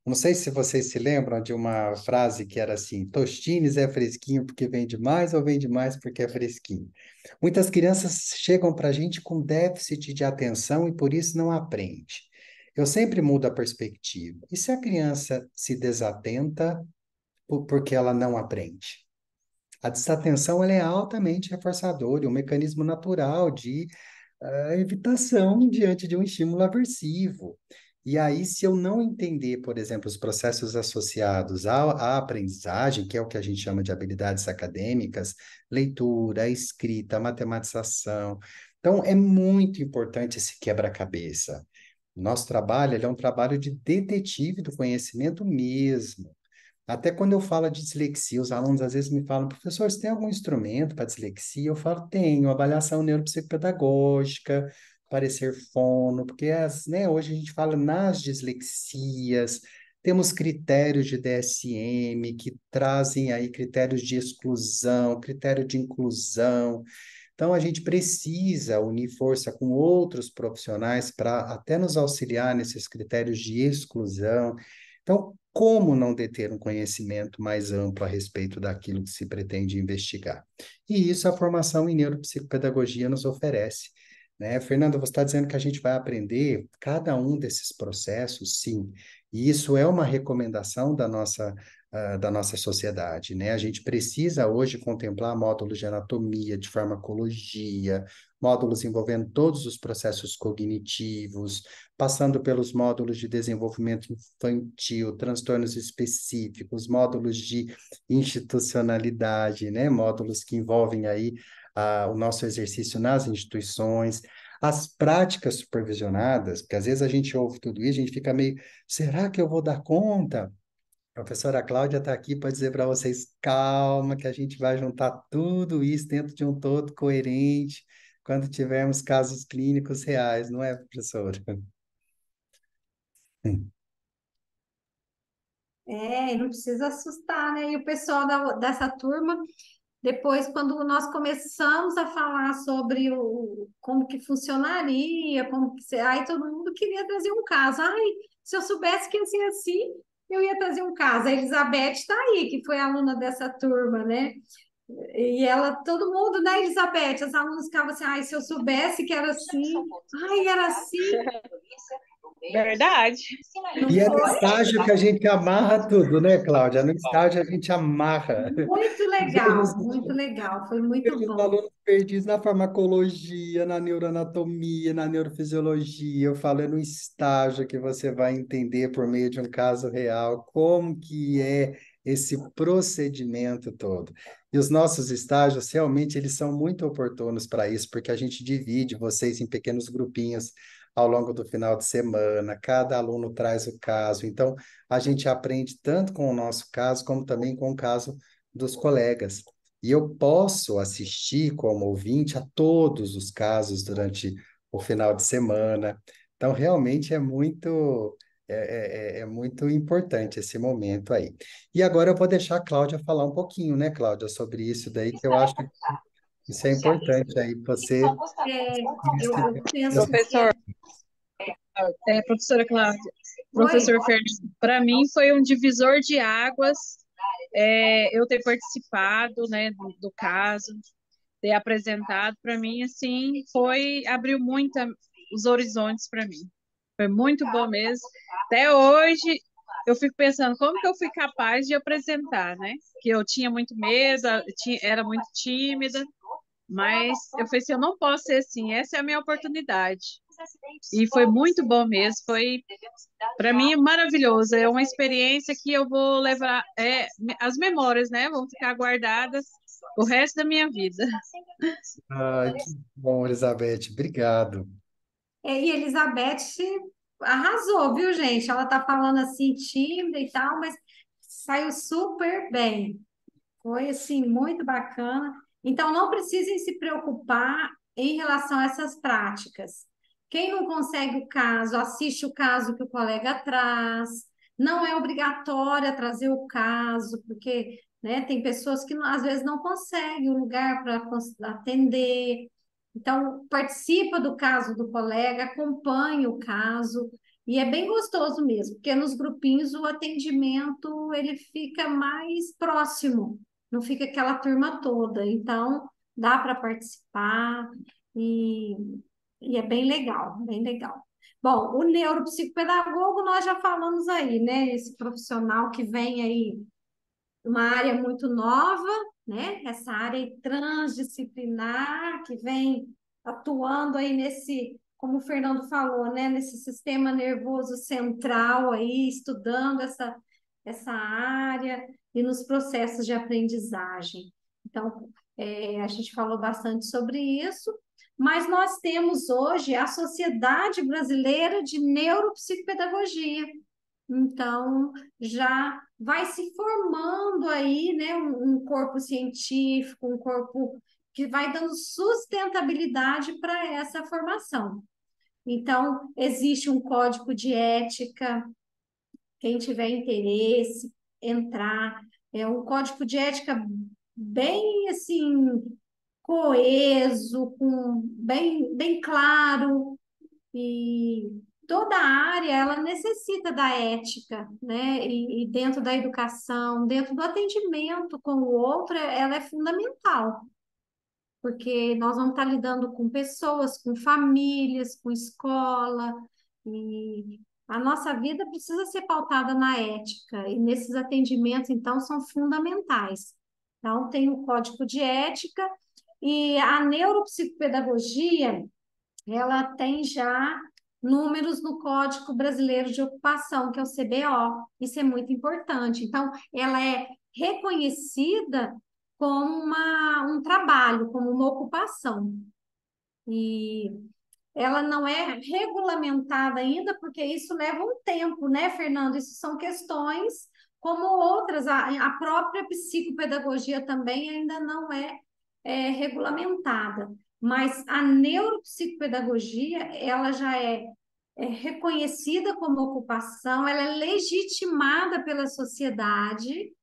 não sei se vocês se lembram de uma frase que era assim: Tostines é fresquinho porque vende mais ou vende mais porque é fresquinho? Muitas crianças chegam para a gente com déficit de atenção e por isso não aprende. Eu sempre mudo a perspectiva. E se a criança se desatenta porque ela não aprende? A desatenção ela é altamente reforçadora, é um mecanismo natural de a evitação diante de um estímulo aversivo. E aí, se eu não entender, por exemplo, os processos associados à aprendizagem, que é o que a gente chama de habilidades acadêmicas, leitura, escrita, matematização, então é muito importante esse quebra-cabeça. O nosso trabalho, ele é um trabalho de detetive do conhecimento mesmo. Até quando eu falo de dislexia, os alunos às vezes me falam, professor, você tem algum instrumento para dislexia? Eu falo, tenho, avaliação neuropsicopedagógica, parecer fono, porque hoje a gente fala nas dislexias, temos critérios de DSM que trazem aí critérios de exclusão, critério de inclusão. Então, a gente precisa unir força com outros profissionais para até nos auxiliar nesses critérios de exclusão. Então, como não deter um conhecimento mais amplo a respeito daquilo que se pretende investigar? E isso a formação em neuropsicopedagogia nos oferece. Né? Fernanda, você está dizendo que a gente vai aprender cada um desses processos, sim, e isso é uma recomendação da nossa sociedade, né? A gente precisa hoje contemplar módulos de anatomia, de farmacologia, módulos envolvendo todos os processos cognitivos, passando pelos módulos de desenvolvimento infantil, transtornos específicos, módulos de institucionalidade, né? Módulos que envolvem aí o nosso exercício nas instituições, as práticas supervisionadas, porque às vezes a gente ouve tudo isso, a gente fica meio, será que eu vou dar conta? A professora Cláudia está aqui para dizer para vocês, calma, que a gente vai juntar tudo isso dentro de um todo coerente quando tivermos casos clínicos reais, não é, professora? É, e não precisa assustar, né? E o pessoal dessa turma, depois, quando nós começamos a falar sobre como que funcionaria, aí todo mundo queria trazer um caso. Ai, se eu soubesse que ia ser assim, eu ia trazer um caso. A Elizabeth está aí, que foi aluna dessa turma, né? E ela, todo mundo, né, Elizabeth? As alunas ficavam assim, ai, se eu soubesse que era assim, ai, era assim, Verdade. não E é no foi? estágio que a gente amarra tudo, né, Cláudia? No estágio a gente amarra. Muito legal, foi muito Vejo os bom. alunos perdidos na farmacologia, na neuroanatomia, na neurofisiologia. Eu falo, é no estágio que você vai entender por meio de um caso real como que é esse procedimento todo. E os nossos estágios, realmente, eles são muito oportunos para isso, porque a gente divide vocês em pequenos grupinhos ao longo do final de semana, cada aluno traz o caso. Então, a gente aprende tanto com o nosso caso, como também com o caso dos colegas. E eu posso assistir como ouvinte a todos os casos durante o final de semana. Então, realmente é muito importante esse momento aí. E agora eu vou deixar a Cláudia falar um pouquinho, né, Cláudia, sobre isso daí, que eu acho que isso é importante aí, você É, explicar eu penso Professor, que... professora Cláudia, Oi? professor Fernando, para mim foi um divisor de águas, eu ter participado, né, do caso, ter apresentado, para mim, assim, abriu muito os horizontes para mim. Foi muito bom mesmo. Até hoje, eu fico pensando como que eu fui capaz de apresentar, né? Que eu tinha muito medo, era muito tímida, mas eu falei assim, eu não posso ser assim, essa é a minha oportunidade. E foi muito bom mesmo, foi para mim maravilhoso, é uma experiência que eu vou levar, as memórias, né, vão ficar guardadas o resto da minha vida. Ai, que bom, Elizabeth, obrigado. E Elizabeth arrasou, viu, gente? Ela tá falando assim, tímida e tal, mas saiu super bem. Foi, assim, muito bacana. Então, não precisem se preocupar em relação a essas práticas. Quem não consegue o caso, assiste o caso que o colega traz. Não é obrigatório trazer o caso, porque, né, tem pessoas que às vezes não conseguem o lugar para atender. Então, participa do caso do colega, acompanhe o caso, e é bem gostoso mesmo, porque nos grupinhos o atendimento ele fica mais próximo, não fica aquela turma toda. Então, dá para participar e, e é bem legal, bem legal. Bom, o neuropsicopedagogo nós já falamos aí, né? Esse profissional que vem aí, uma área muito nova, né? Essa área transdisciplinar que vem atuando aí nesse, como o Fernando falou, né, nesse sistema nervoso central aí, estudando essa área e nos processos de aprendizagem. Então, a gente falou bastante sobre isso, mas nós temos hoje a Sociedade Brasileira de Neuropsicopedagogia. Então, já vai se formando aí, né, um corpo científico, um corpo que vai dando sustentabilidade para essa formação. Então, existe um código de ética, quem tiver interesse, entrar. É um código de ética bem, assim, coeso, bem claro, e toda área ela necessita da ética, né? E dentro da educação, dentro do atendimento com o outro, ela é fundamental, porque nós vamos estar lidando com pessoas, com famílias, com escola, e a nossa vida precisa ser pautada na ética, e nesses atendimentos, então, são fundamentais. Então, tem o código de ética, e a neuropsicopedagogia, ela tem já números no Código Brasileiro de Ocupação, que é o CBO. Isso é muito importante. Então, ela é reconhecida como um trabalho, como uma ocupação. E ela não é regulamentada ainda, porque isso leva um tempo, né, Fernando? Isso são questões como outras. A própria psicopedagogia também ainda não é regulamentada. Mas a neuropsicopedagogia, ela já é reconhecida como ocupação, ela é legitimada pela sociedade,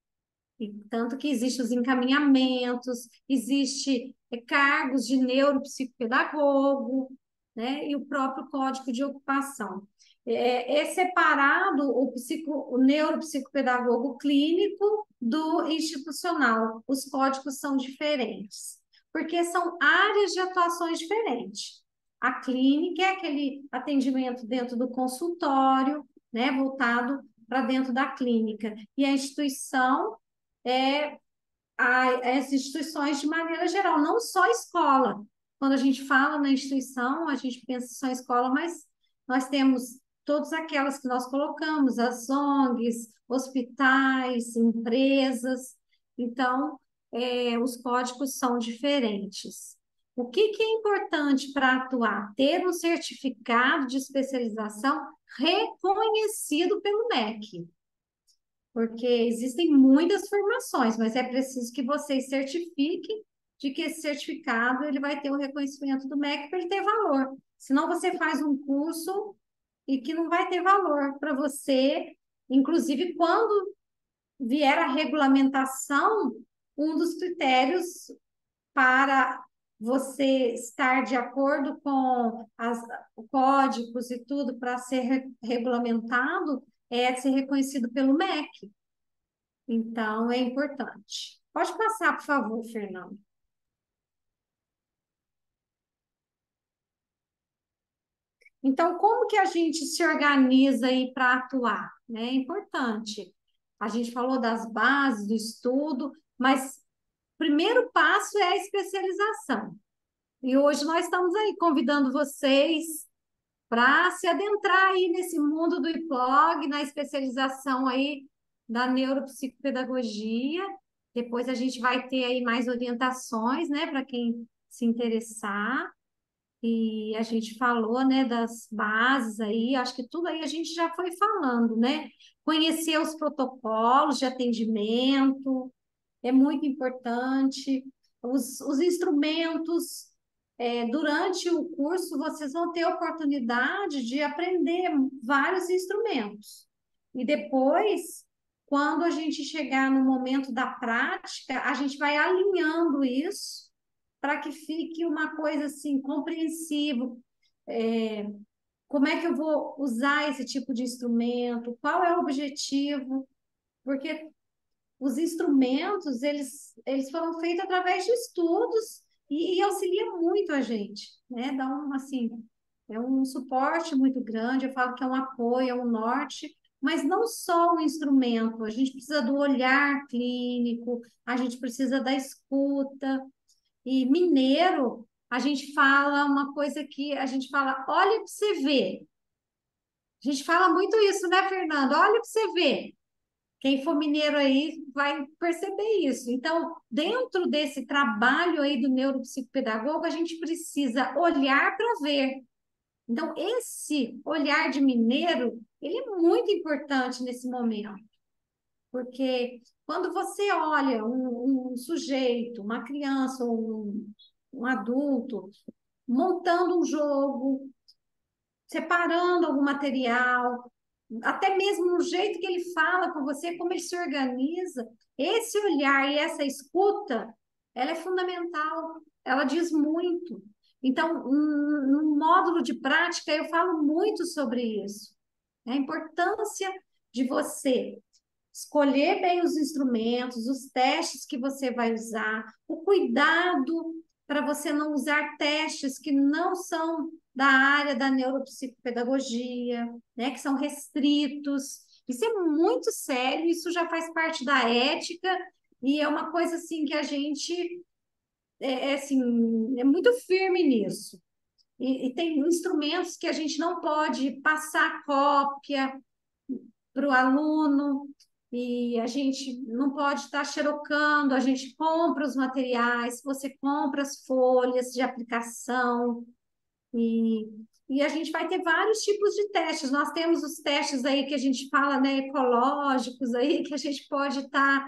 e tanto que existem os encaminhamentos, existe cargos de neuropsicopedagogo, né, e o próprio código de ocupação. É separado o neuropsicopedagogo clínico do institucional. Os códigos são diferentes, porque são áreas de atuações diferentes. A clínica é aquele atendimento dentro do consultório, né, voltado para dentro da clínica. E a instituição é as instituições de maneira geral, não só a escola. Quando a gente fala na instituição, a gente pensa só em escola, mas nós temos todas aquelas que nós colocamos, as ONGs, hospitais, empresas. Então, os códigos são diferentes. O que é importante para atuar? Ter um certificado de especialização reconhecido pelo MEC, porque existem muitas formações, mas é preciso que vocês certifiquem de que esse certificado ele vai ter o reconhecimento do MEC para ele ter valor. Senão você faz um curso e que não vai ter valor para você. Inclusive, quando vier a regulamentação, um dos critérios para você estar de acordo com os códigos e tudo para ser regulamentado é ser reconhecido pelo MEC. Então, é importante. Pode passar, por favor, Fernando. Então, como que a gente se organiza aí para atuar? É importante. A gente falou das bases do estudo, mas o primeiro passo é a especialização. E hoje nós estamos aí convidando vocês para se adentrar aí nesse mundo do IPLOG, na especialização aí da neuropsicopedagogia. Depois a gente vai ter aí mais orientações, né, para quem se interessar. E a gente falou, né, das bases aí, acho que tudo aí a gente já foi falando, né? Conhecer os protocolos de atendimento é muito importante. Os instrumentos, durante o curso, vocês vão ter a oportunidade de aprender vários instrumentos. E depois, quando a gente chegar no momento da prática, a gente vai alinhando isso para que fique uma coisa assim, compreensível. Como é que eu vou usar esse tipo de instrumento? Qual é o objetivo? Porque os instrumentos, eles foram feitos através de estudos e auxiliam muito a gente, né? Dá assim, é um suporte muito grande, eu falo que é um apoio, é um norte, mas não só o instrumento, a gente precisa do olhar clínico, a gente precisa da escuta, e mineiro a gente fala uma coisa que a gente fala, olha para você ver. A gente fala muito isso, né, Fernando? Olha para você ver. Quem for mineiro aí vai perceber isso. Então, dentro desse trabalho aí do neuropsicopedagogo, a gente precisa olhar para ver. Então, esse olhar de mineiro, ele é muito importante nesse momento, porque quando você olha um sujeito, uma criança ou um adulto, montando um jogo, separando algum material, até mesmo no jeito que ele fala com você, como ele se organiza, esse olhar e essa escuta, ela é fundamental, ela diz muito. Então, no módulo de prática, eu falo muito sobre isso. A importância de você escolher bem os instrumentos, os testes que você vai usar, o cuidado para você não usar testes que não são da área da neuropsicopedagogia, né, que são restritos. Isso é muito sério, isso já faz parte da ética e é uma coisa assim que a gente assim, é muito firme nisso. E tem instrumentos que a gente não pode passar cópia para o aluno, e a gente não pode estar xerocando, a gente compra os materiais, você compra as folhas de aplicação, e, e a gente vai ter vários tipos de testes. Nós temos os testes aí que a gente fala, né, ecológicos aí, que a gente pode estar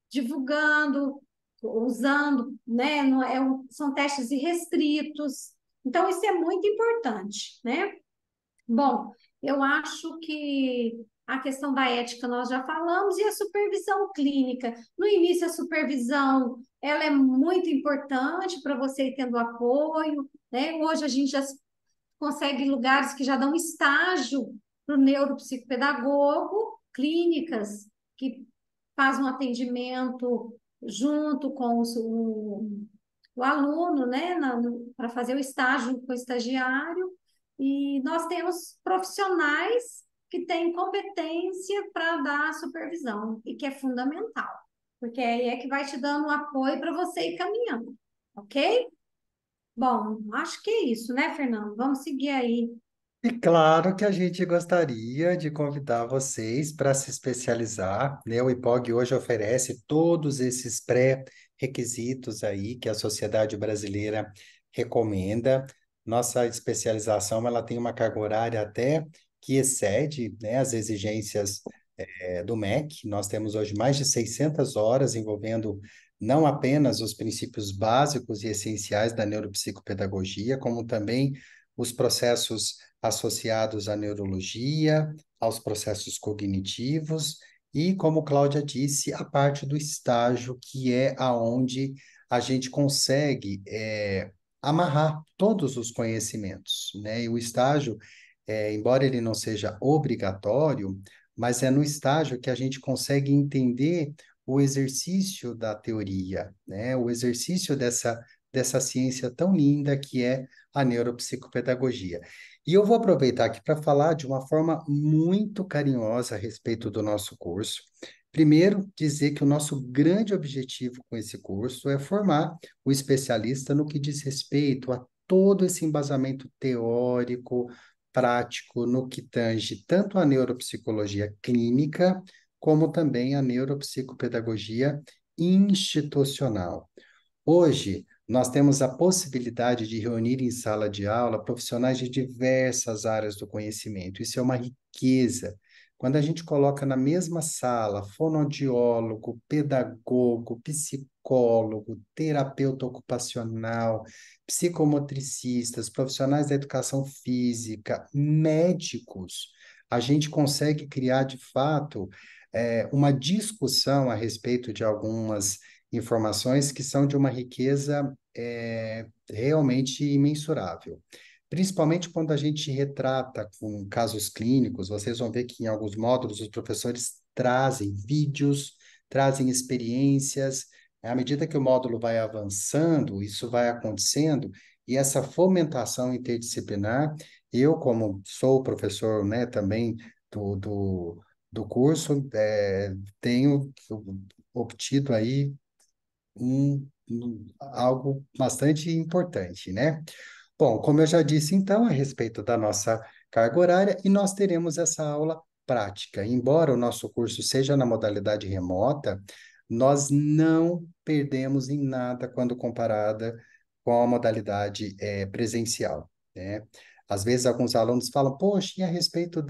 divulgando, usando, né? Não são testes irrestritos. Então, isso é muito importante, né? Bom, eu acho que a questão da ética nós já falamos e a supervisão clínica. No início, a supervisão ela é muito importante para você ir tendo apoio, né? Hoje a gente já consegue lugares que já dão estágio para o neuropsicopedagogo, clínicas que fazem um atendimento junto com o aluno, né, para fazer o estágio com o estagiário, e nós temos profissionais que têm competência para dar a supervisão, e que é fundamental, porque aí é que vai te dando o apoio para você ir caminhando, ok? Bom, acho que é isso, né, Fernando? Vamos seguir aí. E claro que a gente gostaria de convidar vocês para se especializar, né? O IPOG hoje oferece todos esses pré-requisitos aí que a sociedade brasileira recomenda. Nossa especialização, ela tem uma carga horária até que excede, né, as exigências do MEC. Nós temos hoje mais de 600 horas envolvendo não apenas os princípios básicos e essenciais da neuropsicopedagogia, como também os processos associados à neurologia, aos processos cognitivos e, como Cláudia disse, a parte do estágio, que é aonde a gente consegue amarrar todos os conhecimentos, né? E o estágio, embora ele não seja obrigatório, mas é no estágio que a gente consegue entender o exercício da teoria, né? O exercício dessa ciência tão linda que é a neuropsicopedagogia. E eu vou aproveitar aqui para falar de uma forma muito carinhosa a respeito do nosso curso. Primeiro, dizer que o nosso grande objetivo com esse curso é formar o especialista no que diz respeito a todo esse embasamento teórico, prático, no que tange tanto a neuropsicologia clínica, como também a neuropsicopedagogia institucional. Hoje, nós temos a possibilidade de reunir em sala de aula profissionais de diversas áreas do conhecimento. Isso é uma riqueza. Quando a gente coloca na mesma sala fonoaudiólogo, pedagogo, psicólogo, terapeuta ocupacional, psicomotricistas, profissionais da educação física, médicos, a gente consegue criar, de fato, uma discussão a respeito de algumas informações que são de uma riqueza realmente imensurável. Principalmente quando a gente retrata com casos clínicos, vocês vão ver que em alguns módulos os professores trazem vídeos, trazem experiências. À medida que o módulo vai avançando, isso vai acontecendo, e essa fomentação interdisciplinar, eu, como sou professor, né, também do curso, tenho obtido aí um algo bastante importante, né? Bom, como eu já disse, então, a respeito da nossa carga horária, e nós teremos essa aula prática. Embora o nosso curso seja na modalidade remota, nós não perdemos em nada quando comparada com a modalidade presencial, né? Às vezes, alguns alunos falam, poxa, e a respeito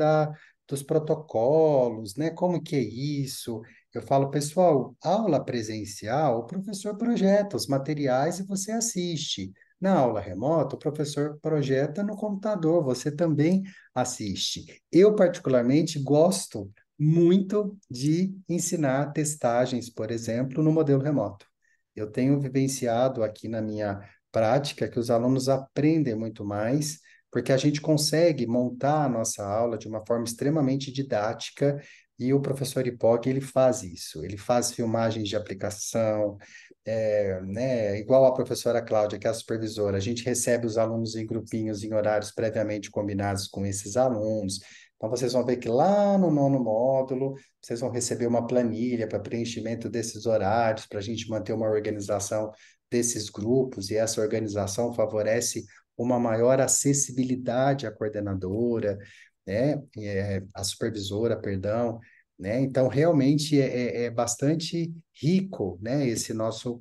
dos protocolos, né? Como que é isso? Eu falo, pessoal, aula presencial, o professor projeta os materiais e você assiste. Na aula remota, o professor projeta no computador, você também assiste. Eu, particularmente, gosto muito de ensinar testagens, por exemplo, no modelo remoto. Eu tenho vivenciado aqui na minha prática que os alunos aprendem muito mais, porque a gente consegue montar a nossa aula de uma forma extremamente didática e o professor Ipog, ele faz isso. Ele faz filmagens de aplicação, né, igual a professora Cláudia, que é a supervisora, a gente recebe os alunos em grupinhos, em horários previamente combinados com esses alunos. Então, vocês vão ver que lá no nono módulo, vocês vão receber uma planilha para preenchimento desses horários, para a gente manter uma organização desses grupos, e essa organização favorece uma maior acessibilidade à coordenadora, né, à supervisora, perdão, né? Então, realmente é bastante rico, né, esse nosso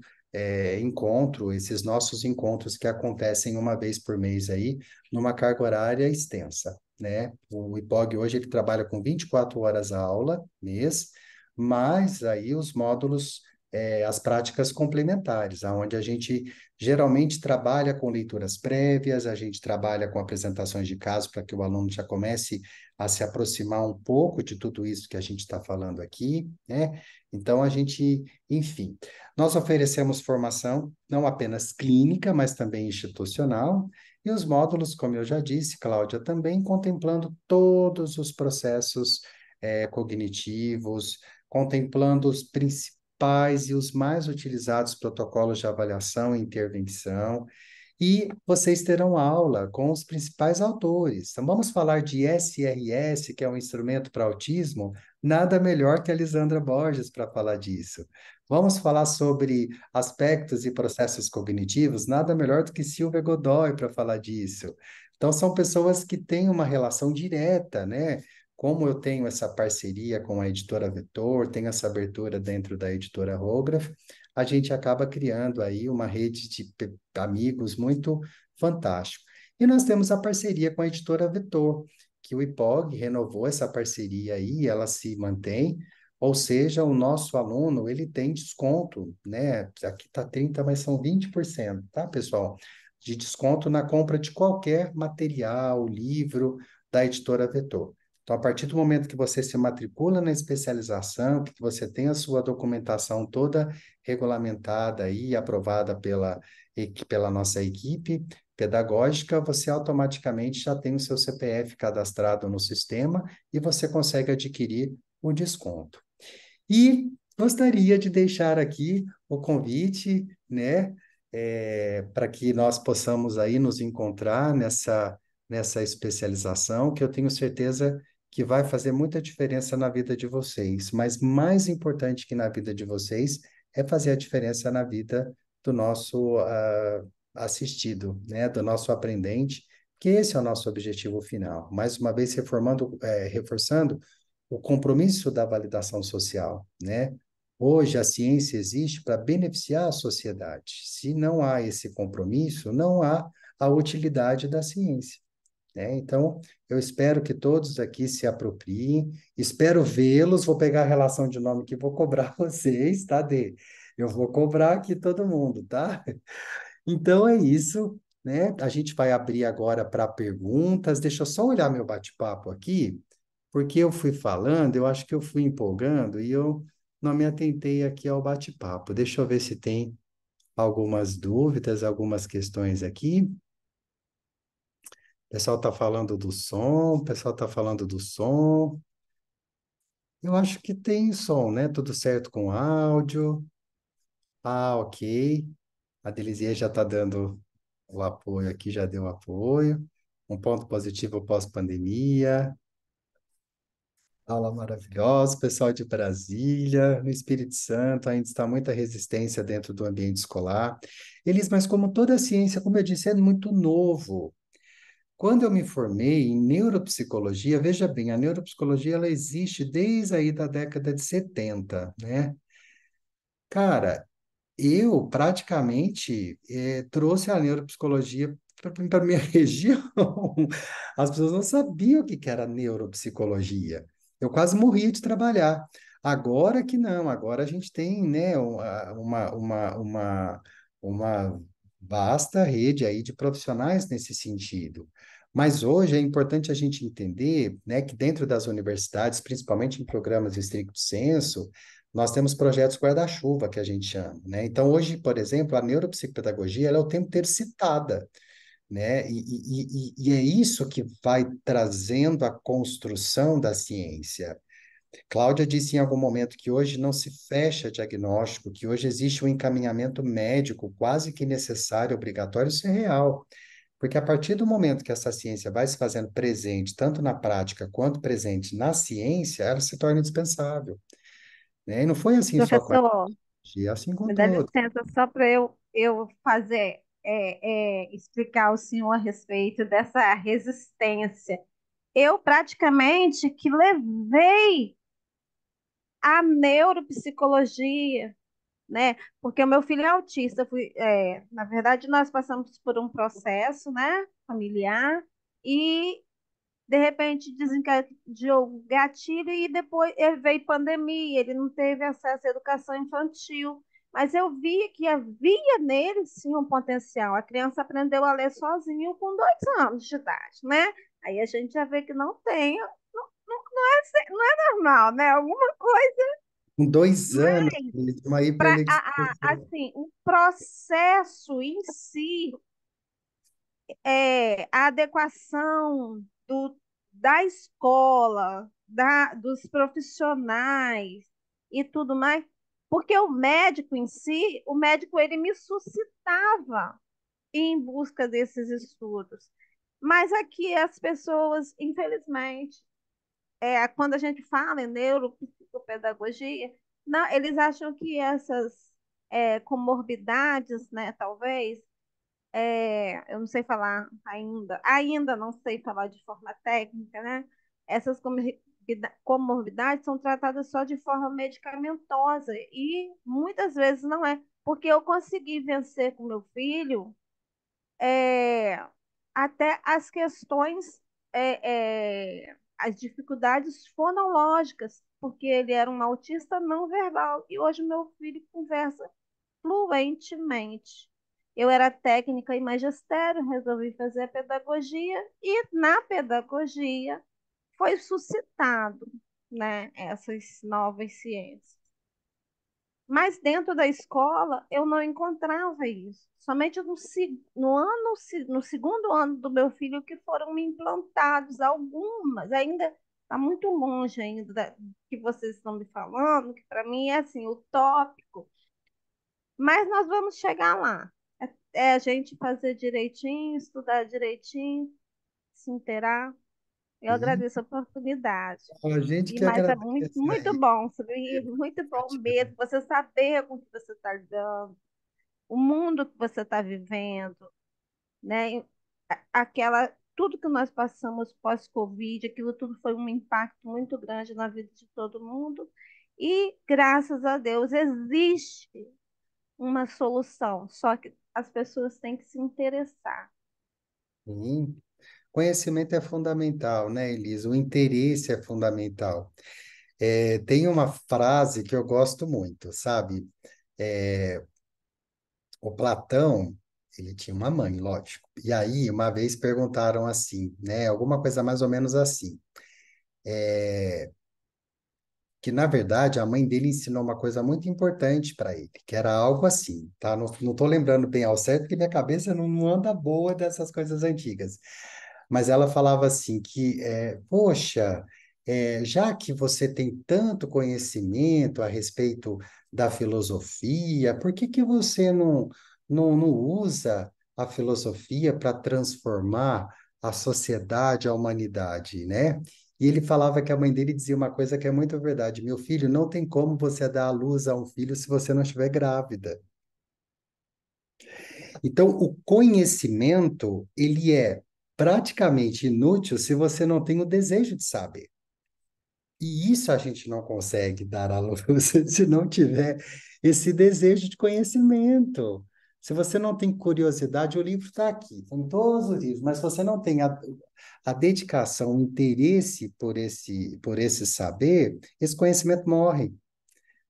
encontro, esses nossos encontros que acontecem uma vez por mês aí, numa carga horária extensa, né? O IPOG hoje ele trabalha com 24 horas a aula mês, mas aí os módulos, as práticas complementares, aonde a gente geralmente trabalha com leituras prévias, a gente trabalha com apresentações de casos para que o aluno já comece a se aproximar um pouco de tudo isso que a gente está falando aqui, né? Então, a gente, enfim, nós oferecemos formação não apenas clínica, mas também institucional, e os módulos, como eu já disse, Cláudia, também contemplando todos os processos cognitivos, contemplando os principais e os mais utilizados protocolos de avaliação e intervenção, e vocês terão aula com os principais autores. Então, vamos falar de SRS, que é um instrumento para autismo, nada melhor que a Lisandra Borges para falar disso. Vamos falar sobre aspectos e processos cognitivos, nada melhor do que Silvia Godoy para falar disso. Então, são pessoas que têm uma relação direta, né? Como eu tenho essa parceria com a editora Vetor, tenho essa abertura dentro da editora Rograph, a gente acaba criando aí uma rede de amigos muito fantástico. E nós temos a parceria com a editora Vetor, que o IPOG renovou essa parceria aí, ela se mantém, ou seja, o nosso aluno, ele tem desconto, né? Aqui está 30, mas são 20%, tá, pessoal? De desconto na compra de qualquer material, livro da editora Vetor. Então, a partir do momento que você se matricula na especialização, que você tem a sua documentação toda regulamentada e aprovada pela nossa equipe pedagógica, você automaticamente já tem o seu CPF cadastrado no sistema e você consegue adquirir o desconto. E gostaria de deixar aqui o convite, né, para que nós possamos aí nos encontrar nessa especialização, que eu tenho certeza que vai fazer muita diferença na vida de vocês. Mas mais importante que na vida de vocês é fazer a diferença na vida do nosso assistido, né, do nosso aprendente, que esse é o nosso objetivo final. Mais uma vez, reforçando o compromisso da validação social, né? Hoje a ciência existe para beneficiar a sociedade. Se não há esse compromisso, não há a utilidade da ciência, né? Então, eu espero que todos aqui se apropriem, espero vê-los, vou pegar a relação de nome que vou cobrar vocês, tá, Dê? Eu vou cobrar aqui todo mundo, tá? Então é isso, né? A gente vai abrir agora para perguntas. Deixa eu só olhar meu bate-papo aqui, porque eu fui falando, eu acho que eu fui empolgando e eu não me atentei aqui ao bate-papo. Deixa eu ver se tem algumas dúvidas, algumas questões aqui. O pessoal está falando do som, o pessoal está falando do som. Eu acho que tem som, né? Tudo certo com áudio. Ah, ok. A Delisier já está dando o apoio aqui, já deu apoio. Um ponto positivo pós-pandemia. Aula maravilhosa, pessoal de Brasília, no Espírito Santo, ainda está muita resistência dentro do ambiente escolar. Eles, mas como toda a ciência, como eu disse, é muito novo. Quando eu me formei em neuropsicologia, veja bem, a neuropsicologia ela existe desde aí da década de 70, né? Cara, eu praticamente trouxe a neuropsicologia para minha região. As pessoas não sabiam o que que era neuropsicologia. Eu quase morria de trabalhar. Agora que não, agora a gente tem, né, uma vasta rede aí de profissionais nesse sentido. Mas hoje é importante a gente entender, né, que dentro das universidades, principalmente em programas de estricto senso, nós temos projetos guarda-chuva, que a gente chama, né? Então, hoje, por exemplo, a neuropsicopedagogia, ela é o tempo inteiro citada, né? E é isso que vai trazendo a construção da ciência. Cláudia disse em algum momento que hoje não se fecha diagnóstico, que hoje existe um encaminhamento médico quase que necessário, obrigatório, isso é real. Porque a partir do momento que essa ciência vai se fazendo presente, tanto na prática quanto presente na ciência, ela se torna indispensável, né? E não foi assim só com a Professor, tecnologia, é assim com me dá tudo. licença só para eu fazer, explicar ao senhor a respeito dessa resistência. Eu praticamente que levei a neuropsicologia, né? Porque o meu filho é autista. Na verdade, nós passamos por um processo, né, familiar, e de repente desencadeou o gatilho e depois veio pandemia, ele não teve acesso à educação infantil. Mas eu vi que havia nele sim um potencial. A criança aprendeu a ler sozinho com 2 anos de idade, né? Aí a gente já vê que não tem, não é normal, né? Alguma coisa, Com 2 anos, mas uma hiperleditização. assim, o processo em si, a adequação da escola, dos profissionais e tudo mais, porque o médico em si, o médico ele me suscitava em busca desses estudos. Mas aqui as pessoas, infelizmente, quando a gente fala em neuropsicopedagogia, não, eles acham que essas comorbidades, né, talvez, eu não sei falar ainda não sei falar de forma técnica, né? Essas comorbidades são tratadas só de forma medicamentosa e muitas vezes não é, porque eu consegui vencer com meu filho é, até as questões, as dificuldades fonológicas, porque ele era um autista não verbal e hoje meu filho conversa fluentemente. Eu era técnica em magistério, resolvi fazer a pedagogia e na pedagogia foi suscitado, né, essas novas ciências. Mas dentro da escola eu não encontrava isso. Somente no segundo ano do meu filho que foram me implantados algumas, ainda está muito longe ainda que vocês estão me falando, que para mim é assim, utópico. Mas nós vamos chegar lá. É a gente fazer direitinho, estudar direitinho, se inteirar. Eu E agradeço a oportunidade. a gente E que mas é muito, agradece muito aí. bom, sabe? Muito bom mesmo. Você saber com o que você está lidando, o mundo que você está vivendo, né? Tudo que nós passamos pós-Covid, aquilo tudo foi um impacto muito grande na vida de todo mundo. E graças a Deus existe uma solução, só que as pessoas têm que se interessar. Sim. Conhecimento é fundamental, né, Elisa? O interesse é fundamental. Tem uma frase que eu gosto muito, sabe? É, o Platão, ele tinha uma mãe, lógico. E aí, uma vez perguntaram assim, né? Alguma coisa mais ou menos assim. Que na verdade a mãe dele ensinou uma coisa muito importante para ele, que era algo assim, tá? Não estou lembrando bem ao certo, porque minha cabeça não anda boa dessas coisas antigas. Mas ela falava assim que, poxa, já que você tem tanto conhecimento a respeito da filosofia, por que que você não usa a filosofia para transformar a sociedade, a humanidade, né? E ele falava que a mãe dele dizia uma coisa que é muito verdade: meu filho, não tem como você dar à luz a um filho se você não estiver grávida. Então, o conhecimento, ele é praticamente inútil se você não tem o desejo de saber. E isso a gente não consegue dar à luz se não tiver esse desejo de conhecimento. Se você não tem curiosidade, o livro está aqui, com todos os livros, mas se você não tem a dedicação, o interesse por esse saber, esse conhecimento morre.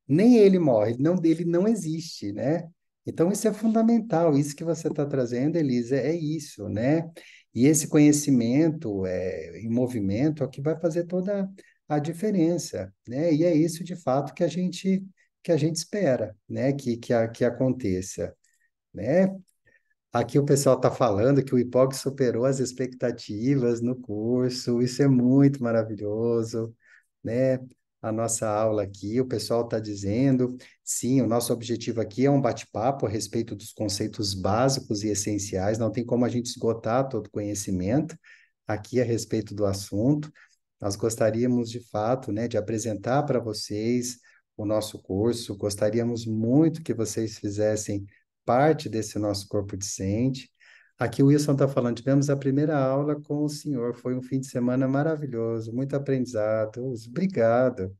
Nem ele morre, ele não existe, né? Então, isso é fundamental. Isso que você está trazendo, Elisa, é isso, né? E esse conhecimento em movimento é o que vai fazer toda a diferença, né? E é isso, de fato, que a gente espera, né? Que aconteça, né? Aqui o pessoal está falando que o IPOG superou as expectativas no curso, isso é muito maravilhoso, né? A nossa aula aqui, o pessoal está dizendo, sim, o nosso objetivo aqui é um bate-papo a respeito dos conceitos básicos e essenciais, não tem como a gente esgotar todo o conhecimento aqui a respeito do assunto. Nós gostaríamos, de fato, né, de apresentar para vocês o nosso curso, gostaríamos muito que vocês fizessem parte desse nosso corpo discente. Aqui o Wilson está falando, tivemos a primeira aula com o senhor, foi um fim de semana maravilhoso, muito aprendizado, obrigado.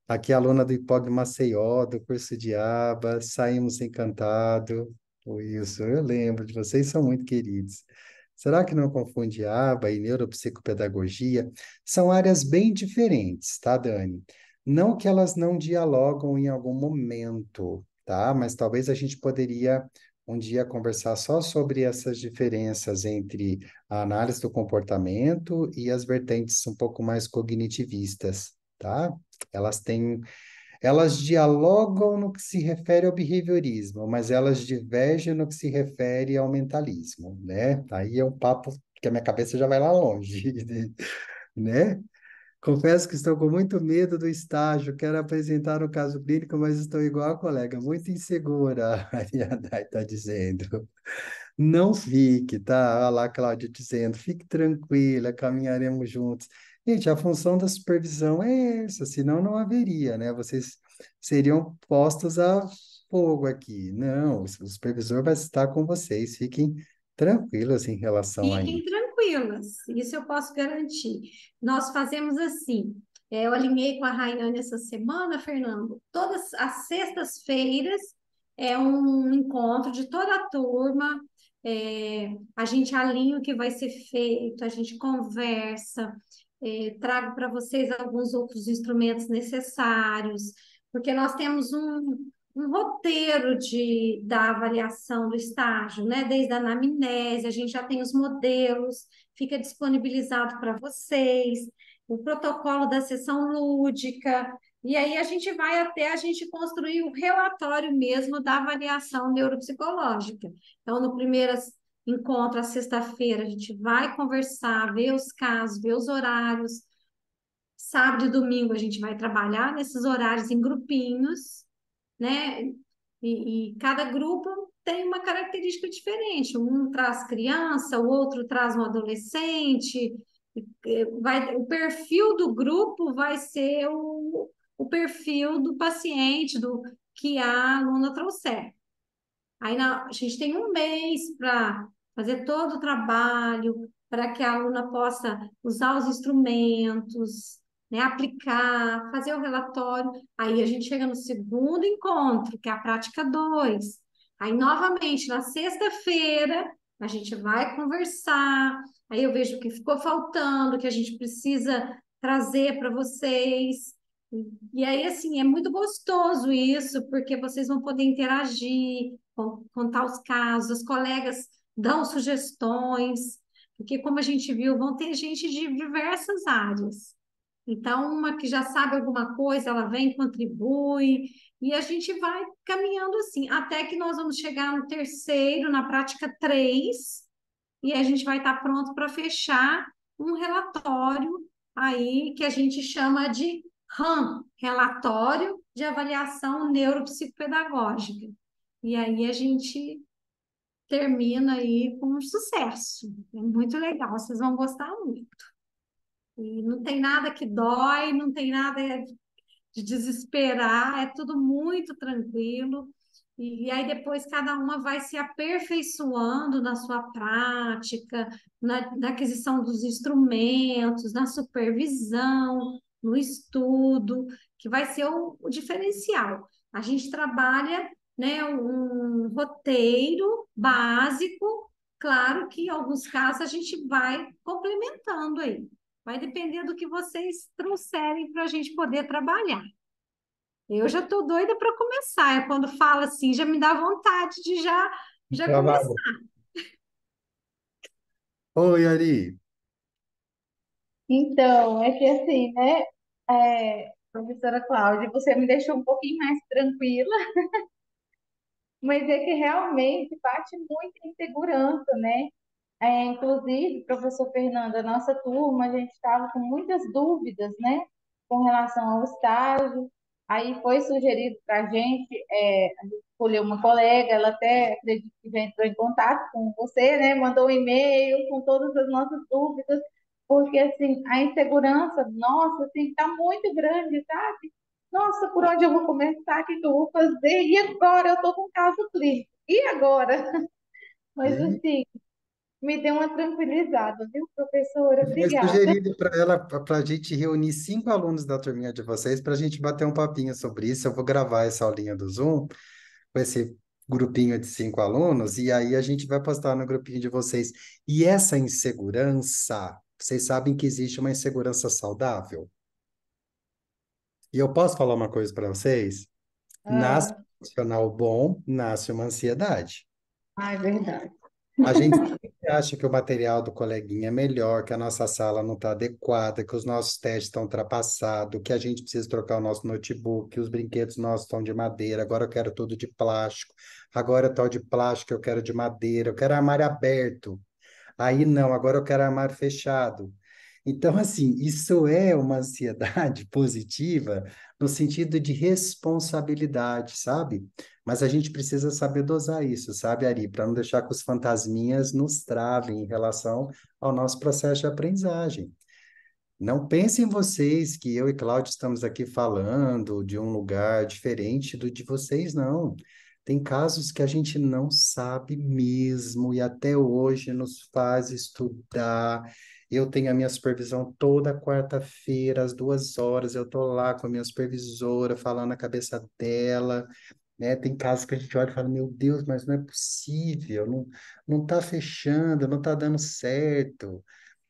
Aqui a aluna do IPOG Maceió, do curso de aba, saímos encantados. O Wilson, eu lembro de vocês, são muito queridos. Será que não confunde aba e neuropsicopedagogia? São áreas bem diferentes, tá, Dani? Não que elas não dialogam em algum momento, tá? Mas talvez a gente poderia um dia conversar só sobre essas diferenças entre a análise do comportamento e as vertentes um pouco mais cognitivistas, tá? Elas têm, elas dialogam no que se refere ao behaviorismo, mas elas divergem no que se refere ao mentalismo, né? Aí é um papo que a minha cabeça já vai lá longe, né? Confesso que estou com muito medo do estágio, quero apresentar o caso clínico, mas estou igual a colega, muito insegura, a Ariadai está dizendo. Não fique, tá? Olha lá, a Cláudia dizendo, fique tranquila, caminharemos juntos. Gente, a função da supervisão é essa, senão não haveria, né? Vocês seriam postos a fogo aqui. Não, o supervisor vai estar com vocês, fiquem tranquilos em relação a Fiquem isso. tranquilas, isso eu posso garantir. Nós fazemos assim. Eu alinhei com a Raiane essa semana, Fernando. Todas as sextas-feiras é um encontro de toda a turma. A gente alinha o que vai ser feito, a gente conversa, trago para vocês alguns outros instrumentos necessários, porque nós temos um roteiro da avaliação do estágio, né? Desde a anamnese, a gente já tem os modelos, fica disponibilizado para vocês, o protocolo da sessão lúdica, e aí a gente vai até a gente construir o relatório mesmo da avaliação neuropsicológica. Então, no primeiro encontro, a sexta-feira, a gente vai conversar, ver os casos, ver os horários. Sábado e domingo a gente vai trabalhar nesses horários em grupinhos, né? E cada grupo tem uma característica diferente. Um traz criança, o outro traz um adolescente. O perfil do grupo vai ser o perfil do paciente, do que a aluna trouxer. Aí a gente tem um mês para fazer todo o trabalho, para que a aluna possa usar os instrumentos, né, aplicar, fazer o relatório. Aí a gente chega no segundo encontro, que é a prática 2. Aí, novamente, na sexta-feira, a gente vai conversar. Aí eu vejo o que ficou faltando, o que a gente precisa trazer para vocês. E aí, assim, é muito gostoso isso, porque vocês vão poder interagir, contar os casos, as colegas dão sugestões, porque, como a gente viu, vão ter gente de diversas áreas. Então, uma que já sabe alguma coisa, ela vem, contribui, e a gente vai caminhando assim, até que nós vamos chegar no terceiro, na prática 3, e a gente vai estar pronto para fechar um relatório aí que a gente chama de RAM, Relatório de Avaliação Neuropsicopedagógica. E aí a gente termina aí com um sucesso. É muito legal, vocês vão gostar muito. E não tem nada que dói, não tem nada de desesperar, é tudo muito tranquilo. E aí depois cada uma vai se aperfeiçoando na sua prática, na aquisição dos instrumentos, na supervisão, no estudo, que vai ser o diferencial. A gente trabalha, né, um roteiro básico, claro que em alguns casos a gente vai complementando aí. Vai depender do que vocês trouxerem para a gente poder trabalhar. Eu já estou doida para começar. É quando fala assim, já me dá vontade de já começar. Trabalho. Oi, Ari. Então, é que assim, né, professora Cláudia, você me deixou um pouquinho mais tranquila, mas é que realmente bate muita insegurança, né? Inclusive, professor Fernando, a nossa turma, a gente estava com muitas dúvidas, né, com relação ao estágio. Aí foi sugerido para a gente escolheu uma colega, ela até acredito que já entrou em contato com você, né, mandou um e-mail com todas as nossas dúvidas, porque assim, a insegurança, nossa, assim, está muito grande, sabe? Nossa, por onde eu vou começar? O que eu vou fazer? E agora? Eu estou com caso clínico. E agora? Mas E assim, me deu uma tranquilizada, viu, professora? foi Obrigada. sugerido para ela, para a gente reunir 5 alunos da turminha de vocês, para a gente bater um papinho sobre isso. Eu vou gravar essa aulinha do Zoom com esse grupinho de 5 alunos, e aí a gente vai postar no grupinho de vocês. E essa insegurança, vocês sabem que existe uma insegurança saudável? E eu posso falar uma coisa para vocês? Nasce Ah, um profissional bom, nasce uma ansiedade. é verdade. A gente sempre acha que o material do coleguinha é melhor, que a nossa sala não está adequada, que os nossos testes estão ultrapassados, que a gente precisa trocar o nosso notebook, que os brinquedos nossos estão de madeira, agora eu quero tudo de plástico, agora tal de plástico eu quero de madeira, eu quero armário aberto. Aí não, agora eu quero armário fechado. Então, assim, isso é uma ansiedade positiva no sentido de responsabilidade, sabe? Mas a gente precisa saber dosar isso, sabe, Ari? Para não deixar que os fantasminhas nos travem em relação ao nosso processo de aprendizagem. Não pensem vocês que eu e Cláudio estamos aqui falando de um lugar diferente do de vocês, não. Tem casos que a gente não sabe mesmo e até hoje nos faz estudar. Eu tenho a minha supervisão toda quarta-feira, às 2 horas, eu estou lá com a minha supervisora, falando a cabeça dela, né? Tem casos que a gente olha e fala, meu Deus, mas não é possível, não está fechando, não está dando certo.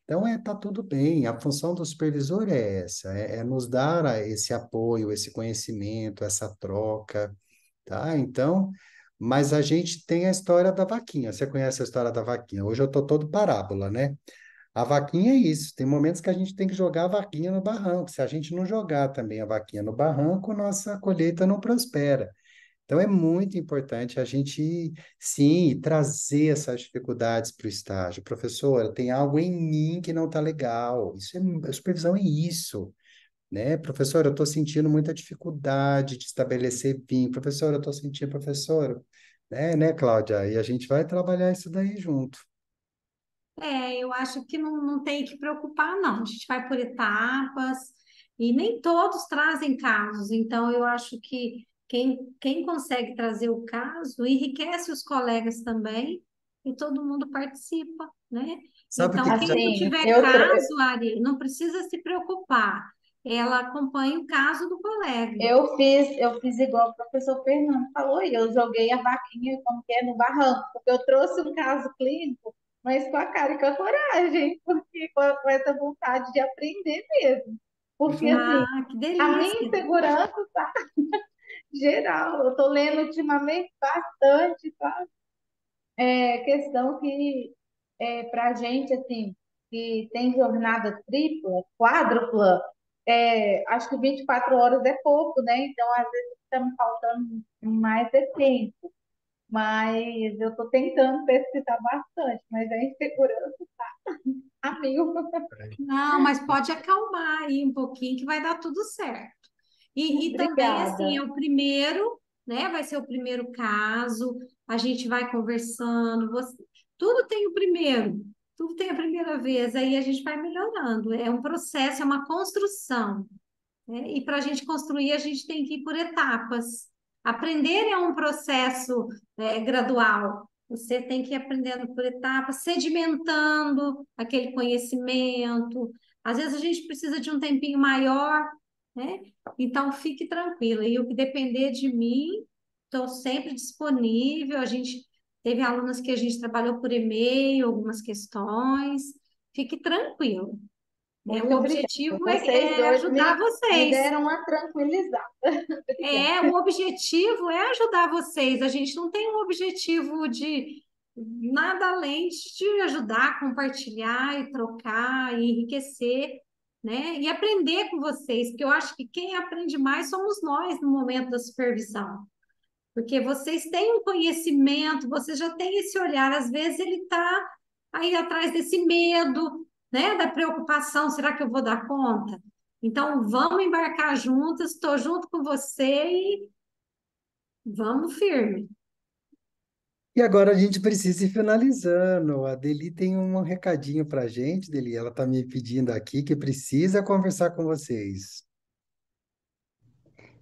Então, tá tudo bem. A função do supervisor é essa, é nos dar esse apoio, esse conhecimento, essa troca, tá? Então, mas a gente tem a história da vaquinha. Você conhece a história da vaquinha? Hoje eu tô todo parábola, né? A vaquinha é isso. Tem momentos que a gente tem que jogar a vaquinha no barranco. Se a gente não jogar também a vaquinha no barranco, nossa colheita não prospera. Então, é muito importante a gente, sim, trazer essas dificuldades para o estágio. Professora, tem algo em mim que não está legal. Isso a supervisão é isso, né? Professora, eu estou sentindo muita dificuldade de estabelecer vínculo. Professora, eu estou sentindo, professora, né, Cláudia? E a gente vai trabalhar isso daí junto. Eu acho que não tem que preocupar, não. A gente vai por etapas e nem todos trazem casos. Então, eu acho que quem consegue trazer o caso enriquece os colegas também e todo mundo participa, né? Sabe o Então, que que já... quem não Assim, tiver caso, Ari, não precisa se preocupar. Ela acompanha o caso do colega. eu fiz igual o professor Fernando falou, e eu joguei a vaquinha como que é no barranco, porque eu trouxe um caso clínico, mas com a cara e com a coragem, porque com essa vontade de aprender mesmo. Porque, assim, Ah, que a minha delícia! insegurança tá geral. Eu tô lendo ultimamente bastante, tá? Questão que para a gente, assim, que tem jornada tripla, quádrupla, acho que 24 horas é pouco, né? Então, às vezes, está me faltando mais de tempo. Mas eu estou tentando pesquisar bastante, mas a insegurança a mil. Não, mas pode acalmar aí um pouquinho que vai dar tudo certo. E também, assim, é Obrigada. o primeiro, né? Vai ser o primeiro caso, a gente vai conversando, tudo tem o primeiro. tudo tem a primeira vez, aí a gente vai melhorando. É um processo, é uma construção, né? E para a gente construir, a gente tem que ir por etapas. Aprender é um processo gradual. Você tem que ir aprendendo por etapas, sedimentando aquele conhecimento. Às vezes a gente precisa de um tempinho maior, né? Então fique tranquila. E o que depender de mim, estou sempre disponível. A gente teve alunas que a gente trabalhou por e-mail, algumas questões. Fique tranquilo. O Muito obrigada. objetivo Vocês é dois ajudar me vocês. deram uma tranquilizada. Obrigada. O objetivo é ajudar vocês. A gente não tem um objetivo de nada além de ajudar, compartilhar e trocar e enriquecer, né? E aprender com vocês, porque eu acho que quem aprende mais somos nós no momento da supervisão. Porque vocês têm um conhecimento, vocês já têm esse olhar, às vezes ele está aí atrás desse medo, né, da preocupação, será que eu vou dar conta? Então, vamos embarcar juntas, estou junto com você e vamos firme. E agora a gente precisa ir finalizando. A Deli tem um recadinho para a gente, Deli. Ela está me pedindo aqui que precisa conversar com vocês.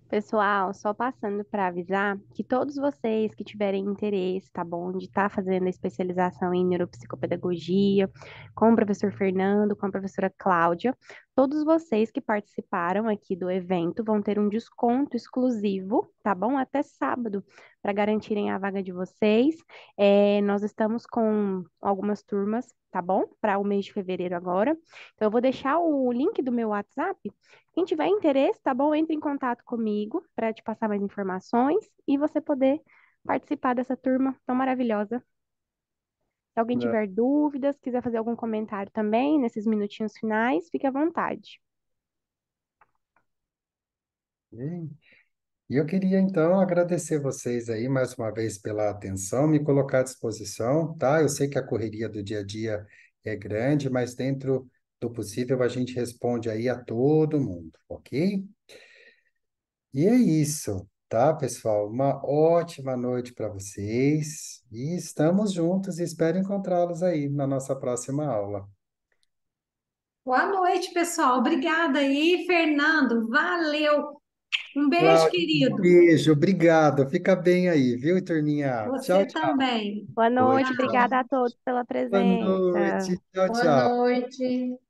Pessoal, só passando para avisar que todos vocês que tiverem interesse, tá bom, de estar fazendo a especialização em neuropsicopedagogia, com o professor Fernando, com a professora Cláudia, todos vocês que participaram aqui do evento vão ter um desconto exclusivo, tá bom? Até sábado, para garantirem a vaga de vocês. Nós estamos com algumas turmas, tá bom? Para o mês de fevereiro agora. Então, eu vou deixar o link do meu WhatsApp. Quem tiver interesse, tá bom? Entre em contato comigo para te passar mais informações e você poder participar dessa turma tão maravilhosa. Se alguém Não, tiver dúvidas, quiser fazer algum comentário também nesses minutinhos finais, fique à vontade. ok? E eu queria então agradecer vocês aí mais uma vez pela atenção, me colocar à disposição, tá? Eu sei que a correria do dia a dia é grande, mas dentro do possível a gente responde aí a todo mundo, ok? E é isso, tá, pessoal? Uma ótima noite para vocês e estamos juntos e espero encontrá-los aí na nossa próxima aula. Boa noite, pessoal. Obrigada aí, Fernando. Valeu. Um beijo, Cláudio, um querido. beijo, obrigado. Fica bem aí, viu, turminha? Tchau, Você tchau. também. Boa Oi, noite, Tchau. obrigada a todos pela boa presença. noite. Tchau, Boa tchau. noite.